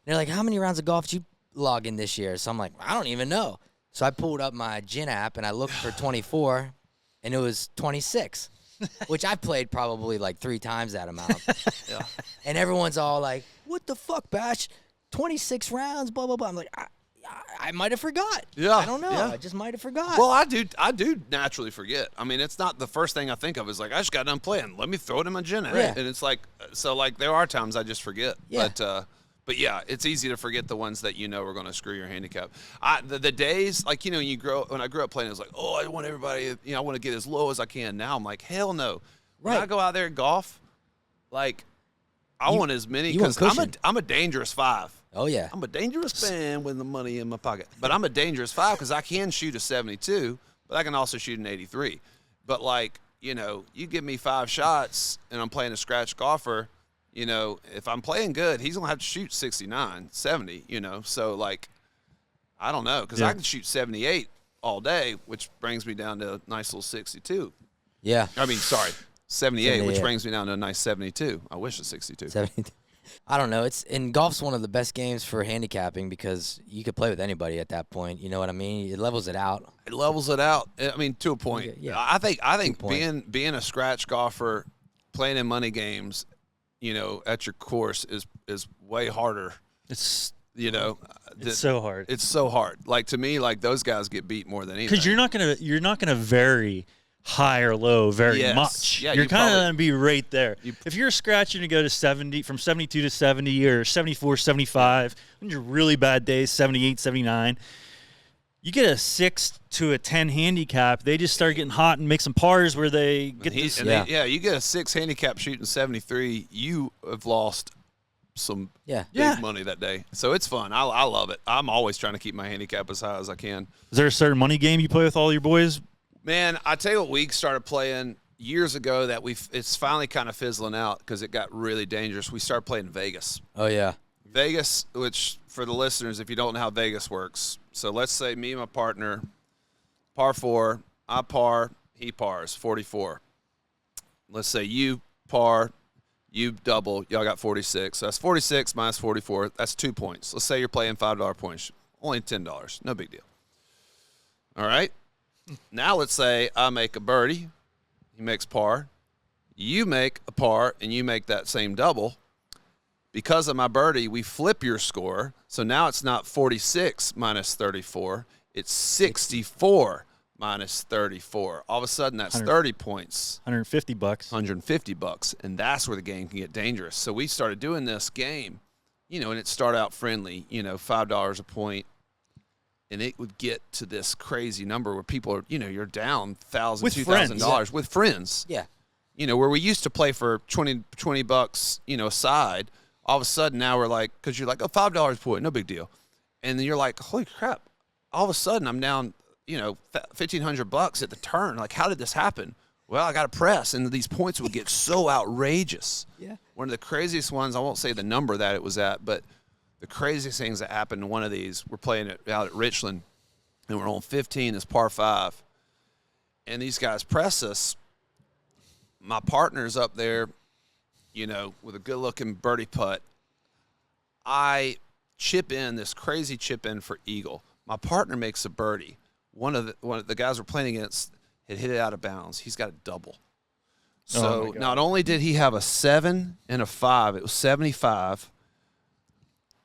they're like, how many rounds of golf did you log in this year? So I'm like, I don't even know. So I pulled up my Gin app, and I looked for 24, and it was 26, which I played probably like 3 times that amount. And everyone's all like, what the fuck, Bash? 26 rounds, blah, blah, blah. I'm like, I might have forgot. Yeah. I don't know. Yeah. I just might have forgot. Well, I do naturally forget. I mean, it's not the first thing I think of is like, I just got done playing. Let me throw it in my gin. Yeah. And it's like, so like there are times I just forget. Yeah. But yeah, it's easy to forget the ones that are going to screw your handicap. The days, like, when I grew up playing, it was like, oh, I want everybody, I want to get as low as I can. Now I'm like, hell no. When I go out there and golf, like, I want as many, because I'm a dangerous 5. Oh, yeah. I'm a dangerous man with the money in my pocket. But I'm a dangerous 5 because I can shoot a 72, but I can also shoot an 83. But, like, you give me 5 shots and I'm playing a scratch golfer, if I'm playing good, he's going to have to shoot 69, 70, So, like, I don't know, because I can shoot 78 all day, which brings me down to a nice little 62. Yeah. I mean, sorry, 78, which brings me down to a nice 72. I wish a 62. 72. I don't know. Golf's one of the best games for handicapping because you could play with anybody at that point. You know what I mean? It levels it out. It levels it out. I mean, to a point. Yeah. I think being a scratch golfer, playing in money games, at your course is way harder. It's So hard. It's so hard. Like, to me, like, those guys get beat more than anything. Because you're not gonna vary high or low very much. Yeah, you're kind of gonna be right there. If you're scratching to go to 70, from 72 to 70 or 74, 75, on your really bad days, 78, 79, you get a 6 to a 10 handicap. They just start getting hot and make some pars where they get this. You get a 6 handicap shooting 73, you have lost some big money that day. So it's fun. I love it. I'm always trying to keep my handicap as high as I can. Is there a certain money game you play with all your boys? Man, I tell you what, we started playing years ago that it's finally kind of fizzling out because it got really dangerous. We started playing Vegas. Oh, yeah. Vegas, which for the listeners, if you don't know how Vegas works, so let's say me and my partner, par 4, I par, he pars, 44. Let's say you par, you double, y'all got 46. So that's 46 minus 44. That's 2 points. Let's say you're playing $5 points, only $10. No big deal. All right? Now let's say I make a birdie, he makes par, you make a par, and you make that same double. Because of my birdie, we flip your score, so now it's not 46 minus 34, it's 64 minus 34. All of a sudden, that's 30 points. $150. $150, and that's where the game can get dangerous. So we started doing this game, and it started out friendly, $5 a point. And it would get to this crazy number where people are, you're down $1,000, $2,000 with friends. Yeah. Where we used to play for $20, a side. All of a sudden now we're like, because you're like, oh, $5 a point, no big deal. And then you're like, holy crap. All of a sudden I'm down, $1,500 at the turn. Like, how did this happen? Well, I got to press, and these points would get so outrageous. Yeah. One of the craziest ones, I won't say the number that it was at, but the craziest things that happened in one of these, we're playing it out at Richland, and we're on 15, it's par 5. And these guys press us. My partner's up there, with a good-looking birdie putt. I chip in, this crazy chip in for eagle. My partner makes a birdie. One of the guys we're playing against had hit it out of bounds. He's got a double. So not only did he have a 7 and a 5, it was 75.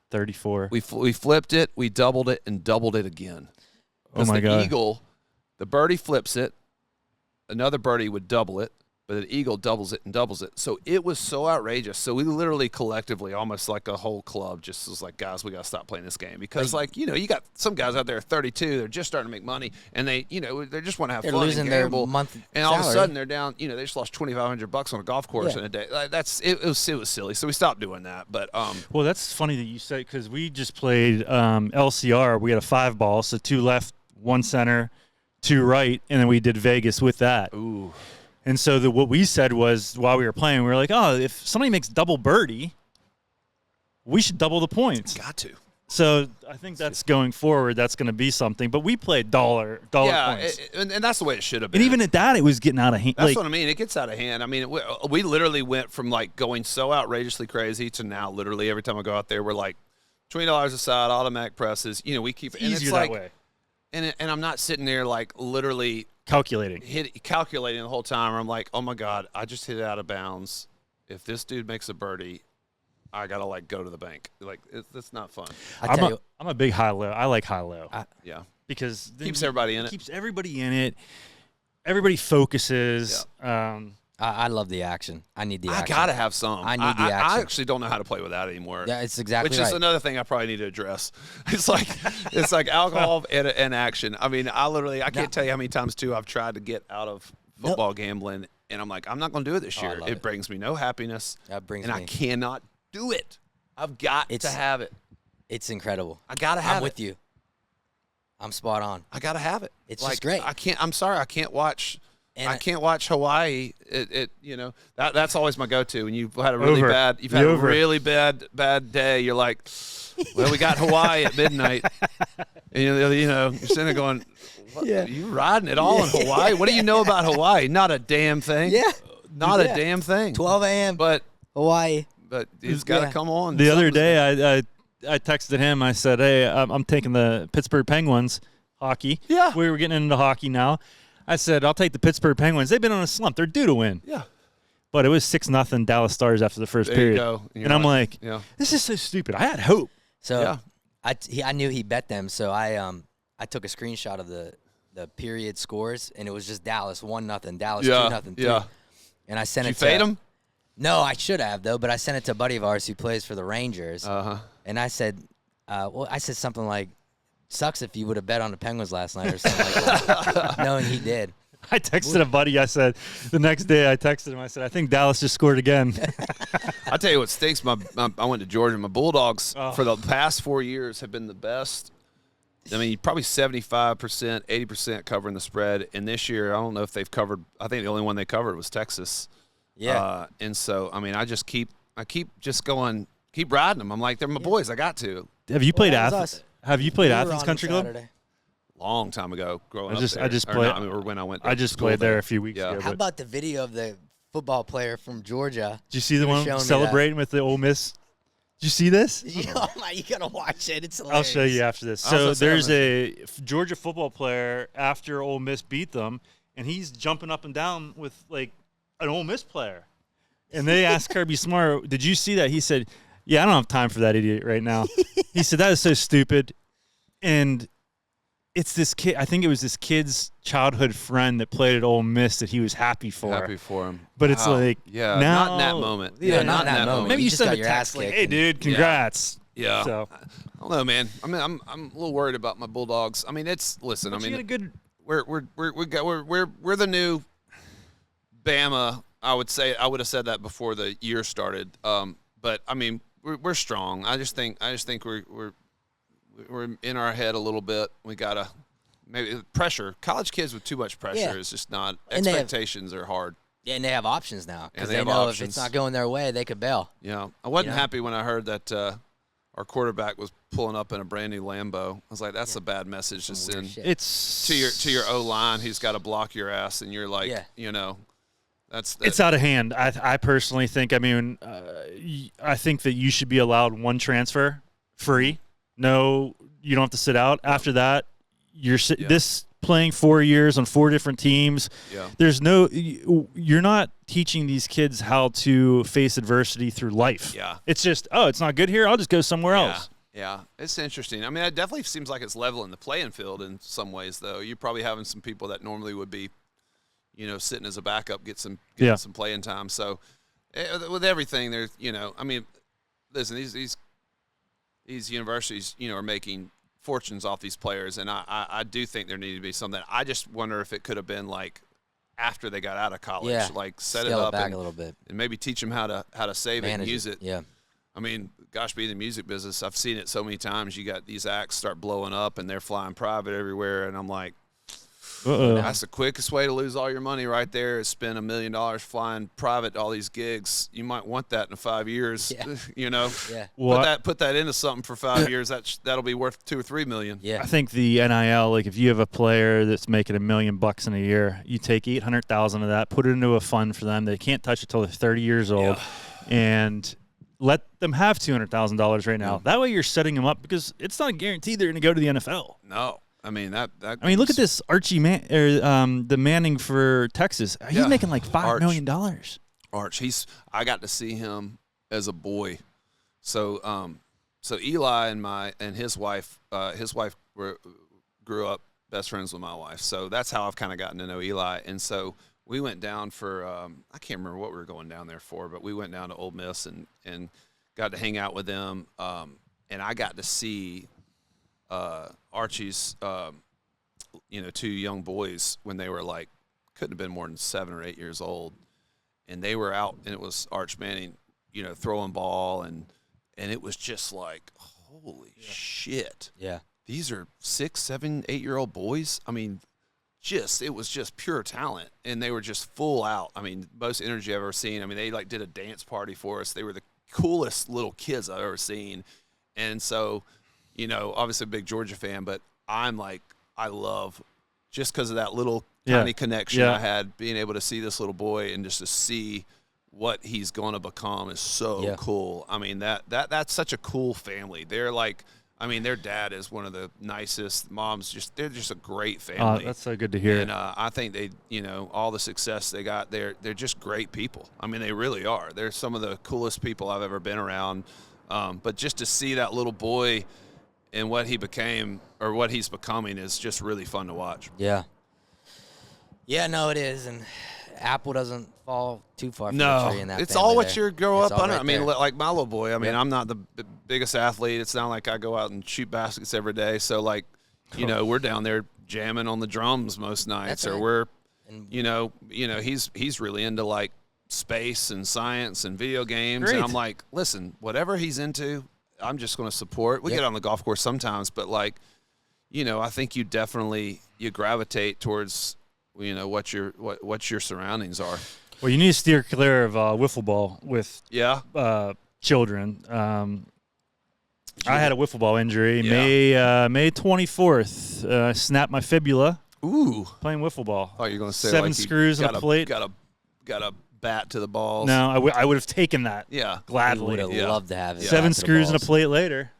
34. We flipped it, we doubled it, and doubled it again. Oh my God! The eagle, the birdie flips it, another birdie would double it, but the eagle doubles it and doubles it. So it was so outrageous. So we literally collectively, almost like a whole club, just was like, guys, we got to stop playing this game because, you got some guys out there 32, they're just starting to make money, and they just want to have fun losing and gamble. Their month and all of a sudden they're down. They just lost $2,500 on a golf course in a day. Like, it was silly. So we stopped doing that. But well, that's funny that you say, because we just played LCR. We had a 5-ball, so 2 left, 1 center, 2 right, and then we did Vegas with that. Ooh. And so what we said was, while we were playing, we were like, oh, if somebody makes double birdie, we should double the points. Got to. So I think that's going forward. That's going to be something. But we played dollar points. And that's the way it should have been. And even at that, it was getting out of hand. That's what I mean. It gets out of hand. I mean, we literally went from, like, going so outrageously crazy to now literally every time I go out there, we're like $20 a side, automatic presses. We keep it. Easier that way. And I'm not sitting there, like, literally – calculating the whole time. I'm like, oh my God, I just hit it out of bounds. If this dude makes a birdie, I gotta go to the bank. Like, it's not fun. I'm a big high-low. I like high-low. Yeah, because keeps everybody in it. Keeps everybody in it. Everybody focuses. Yeah. I love the action. I need the action. I gotta have some. I need the action. I actually don't know how to play without anymore. Yeah, it's exactly Which right. is another thing I probably need to address. It's like alcohol and action. I mean, I can't tell you how many times too I've tried to get out of football gambling, and I'm like, I'm not going to do it this year. It brings me no happiness. I cannot do it. I've got to have it. It's incredible. I gotta have it. I'm with you. I'm spot on. I gotta have it. It's just great. I'm sorry, I can't watch. I can't watch Hawaii. That's always my go-to. When you've had a really bad day, you're like, well, we got Hawaii at midnight, and you're sitting there going, what, are you riding it all in Hawaii? What do you know about Hawaii? Not a damn thing. Yeah, not a damn thing. 12 a.m. But Hawaii. but he's got to come on. The other day, I texted him. I said, "Hey, I'm taking the Pittsburgh Penguins hockey. Yeah, we were getting into hockey now. I said, I'll take the Pittsburgh Penguins. They've been on a slump. They're due to win. Yeah, but it was 6-0 Dallas Stars after the first period. You go. And I'm like, this is so stupid. I had hope. So I knew he bet them. So I took a screenshot of the period scores, and it was just Dallas 1-0, Dallas 2-0. Yeah. And I sent Did you fade him? No, I should have though, but I sent it to a buddy of ours who plays for the Rangers. And I said, I said something like, "Sucks if you would have bet on the Penguins last night," or something like that, knowing he did. I texted a buddy. I said the next day I texted him. I said, I think Dallas just scored again. I'll tell you what stinks. I went to Georgia. My Bulldogs for the past 4 years have been the best. I mean, probably 75%, 80% covering the spread. And this year, I don't know if they've covered. I think the only one they covered was Texas. Yeah. And so, I mean, I keep just going, keep riding them. I'm like, they're my boys. I got to. Have you played Athens? Have you played Athens Country Club? Long time ago, growing up there. I just played. Or when I went. I just played there a few weeks ago. How about the video of the football player from Georgia? Did you see the one celebrating with the Ole Miss? Did you see this? Oh my! You gotta watch it. It's hilarious. I'll show you after this. So there's a Georgia football player after Ole Miss beat them, and he's jumping up and down with like an Ole Miss player. And they asked Kirby Smart, "Did you see that?" He said, "Yeah, I don't have time for that idiot right now." He said, "That is so stupid." And it's this kid. I think it was this kid's childhood friend that played at Ole Miss that he was happy for. Happy for him. But it's like, now, not in that moment. Yeah, not in that moment. Maybe you send a your text ass like, kicked. "Hey, dude, congrats." Yeah. So I don't know, man. I mean, I'm a little worried about my Bulldogs. I mean, listen. I mean, you had a good. We're the new Bama. I would have said that before the year started. But I mean, we're strong. I just think we're in our head a little bit. We gotta maybe pressure. College kids with too much pressure is just not. Expectations are hard. Yeah, and they have options now because they they know options. if it's not going their way, they could bail. Yeah, I wasn't happy when I heard that our quarterback was pulling up in a brand new Lambo. I was like, that's a bad message to send. It's to your O line. He's got to block your ass, and you're like, it's out of hand. I personally think. I mean, I think that you should be allowed one transfer free. No, you don't have to sit out. After that, this playing 4 years on 4 different teams. Yeah. You're not teaching these kids how to face adversity through life. Yeah. It's just, it's not good here. I'll just go somewhere else. Yeah, it's interesting. I mean, it definitely seems like it's leveling the playing field in some ways, though. You're probably having some people that normally would be, sitting as a backup get some playing time. So with everything, there's, I mean, listen, these universities, are making fortunes off these players, and I do think there needed to be something. I just wonder if it could have been like after they got out of college, like set it up back a little bit, and maybe teach them how to save it and use it. Yeah. I mean, gosh, being in the music business, I've seen it so many times. You got these acts start blowing up, and they're flying private everywhere, and I'm like, that's the quickest way to lose all your money right there is spend $1 million flying private to all these gigs. You might want that in 5 years, Yeah. Put that into something for 5 years. That'll be worth $2 or $3 million. Yeah. I think the NIL, like if you have a player that's making $1 million in a year, you take $800,000 of that, put it into a fund for them. They can't touch it till they're 30 years old, and let them have $200,000 right now. That way, you're setting them up because it's not guaranteed they're going to go to the NFL. No. I mean look at this Archie the Manning for Texas. He's making like $5 million. Arch, I got to see him as a boy. So Eli and his wife grew up best friends with my wife. So that's how I've kind of gotten to know Eli. And so we went down for I can't remember what we were going down there for, but we went down to Ole Miss and got to hang out with them. And I got to see Archie's, 2 young boys when they were like, couldn't have been more than 7 or 8 years old. And they were out, and it was Arch Manning, throwing ball. And it was just like, holy shit. Yeah. These are 6, 7, 8-year-old boys. I mean, it was just pure talent. And they were just full out. I mean, most energy I've ever seen. I mean, they like did a dance party for us. They were the coolest little kids I've ever seen. And so, obviously a big Georgia fan, but I'm like, I love just because of that little tiny connection I had, being able to see this little boy and just to see what he's going to become is so cool. I mean, that's such a cool family. They're like, I mean, their dad is one of the nicest. Mom's they're just a great family. That's so good to hear. And I think they, all the success they got, they're just great people. I mean, they really are. They're some of the coolest people I've ever been around. But just to see that little boy and what he became or what he's becoming is just really fun to watch. Yeah. Yeah, no, it is. And apple doesn't fall too far from the tree in that it's family all what there. you grow It's up all under. right I mean, there. like my little boy. I mean, I'm not the biggest athlete. It's not like I go out and shoot baskets every day. So, like, we're down there jamming on the drums most nights, That's or right. we're, he's really into like space and science and video games. Great. And I'm like, listen, whatever he's into, I'm just going to support. We get on the golf course sometimes, but like, I think you gravitate towards, what your surroundings are. Well, you need to steer clear of wiffle ball with children. I had a wiffle ball injury May 24th. Snapped my fibula. Ooh, playing wiffle ball. Oh, you're going to say 7 like screws and a plate. Got a bat to the balls. No, I would have taken that. Yeah, gladly. Would have loved to have it. 7 to the screws and a balls. plate later.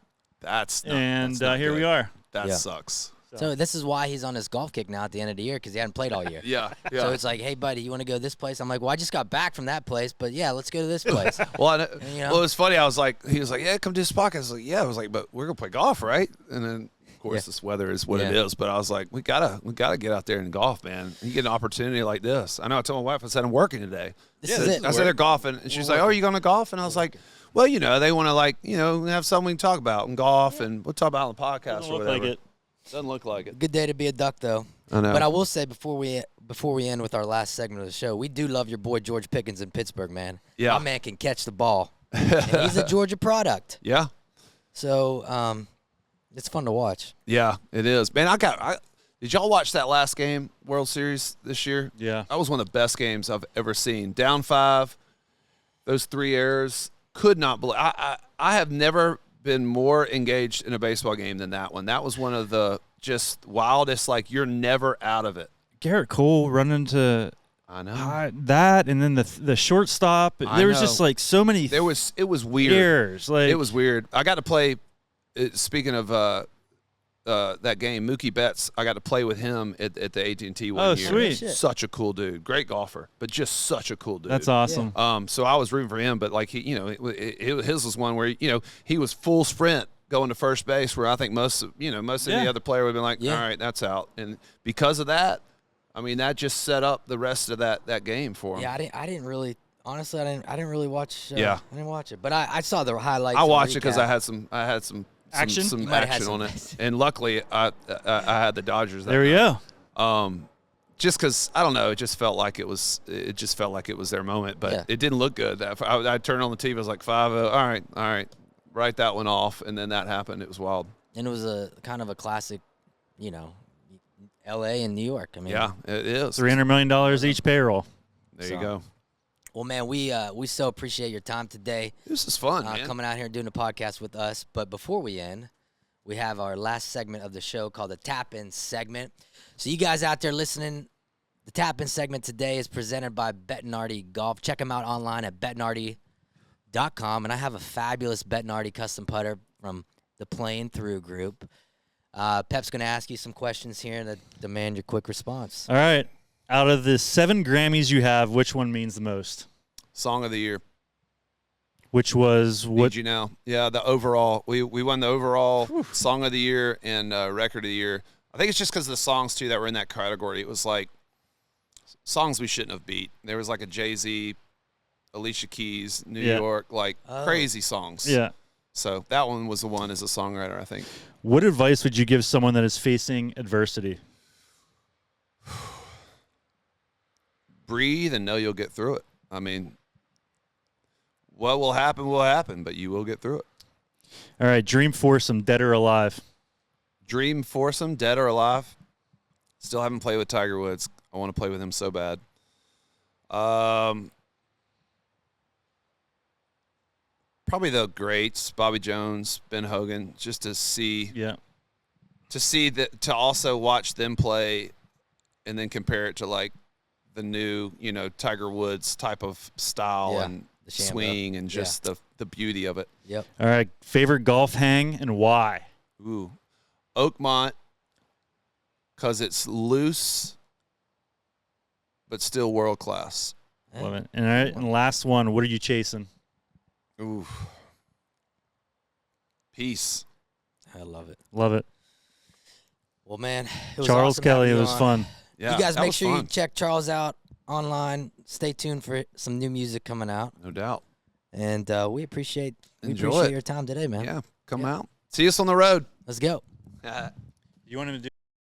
That's not, and that's not here good. we are. That Yeah. sucks. So this is why he's on his golf kick now at the end of the year because he hadn't played all year. Yeah. So it's like, hey, buddy, you want to go this place? I'm like, well, I just got back from that place, but yeah, let's go to this place. Well, it was funny. I was like, he was like, yeah, come to this podcast. I was like, yeah. I was like, but we're gonna play golf, right? And then, of course, this weather is what it is. But I was like, we gotta get out there and golf, man. You get an opportunity like this. I know. I told my wife, I said, I'm working today. This is it. I said they're golfing, and she's like, oh, are you going to golf? And I was like, well, they want to have something we can talk about and golf, and we'll talk about it on the podcast or whatever. Doesn't look like it. Good day to be a duck, though. I know. But I will say before we end with our last segment of the show, we do love your boy George Pickens in Pittsburgh, man. Yeah. My man can catch the ball. And he's a Georgia product. Yeah. So it's fun to watch. Yeah, it is. Man, did y'all watch that last game, World Series this year? Yeah. That was one of the best games I've ever seen. Down 5, those 3 errors. Could not believe. I have never been more engaged in a baseball game than that one. That was one of the just wildest, like, you're never out of it. Garrett Cole running to I know. that, and then the shortstop. There was just like so many. It was weird. Errors. Like, it was weird. I got to play. Speaking of that game, Mookie Betts, I got to play with him at the AT&T one year. Oh, sweet! Such a cool dude, great golfer, but just such a cool dude. That's awesome. So I was rooting for him, but like his was one where he was full sprint going to first base, where I think most of the other player would have been like, all right, that's out, and because of that, I mean, that just set up the rest of that game for him. Yeah, I didn't really. Honestly, I didn't really watch. Yeah. I didn't watch it, but I saw the highlights. I and watched it because recap. I had some Action? some You might have had action on some it, nice- and luckily I had the Dodgers. There we go. Just because I don't know, it just felt like it was their moment, but it didn't look good. I turned on the TV, I was like 5-0. All right, write that one off, and then that happened. It was wild. And it was a kind of a classic, L.A. and New York. I mean, Yeah, it is. $300 million each payroll. There you go. Well, man, we so appreciate your time today. This is fun, man. Coming out here and doing a podcast with us. But before we end, we have our last segment of the show called the Tap In segment. So you guys out there listening, the Tap In segment today is presented by Bettinardi Golf. Check them out online at bettinardi.com. And I have a fabulous Bettinardi custom putter from the Playing Through group. Pep's going to ask you some questions here that demand your quick response. All right. Out of the 7 Grammys you have, which one means the most? Song of the year. Which was what? Need You Now. Yeah, the overall. We won the overall Song of the Year and Record of the Year. I think it's just because of the songs, too, that were in that category. It was like songs we shouldn't have beat. There was like a Jay-Z, Alicia Keys, New York, like crazy songs. Yeah. So that one was the one as a songwriter, I think. What advice would you give someone that is facing adversity? Breathe and know you'll get through it. I mean, what will happen, but you will get through it. All right, dream foursome, dead or alive? Dream foursome, dead or alive? Still haven't played with Tiger Woods. I want to play with him so bad. Probably the greats, Bobby Jones, Ben Hogan, just to see that, to also watch them play and then compare it to like the new, Tiger Woods type of style and the Shambo. swing and just the beauty of it. Yep. All right, favorite golf hang and why? Ooh, Oakmont, because it's loose but still world class. Love it. And all right, and last one, what are you chasing? Ooh, peace. I love it. Love it. Well, man, it was Charles awesome Kelley, having it you was on. fun. Yeah, You guys that make was sure you fun. check Charles out online. Stay tuned for some new music coming out. No doubt. And we appreciate Enjoy it. your time today, man. Yeah, come out. See us on the road. Let's go. You want him to do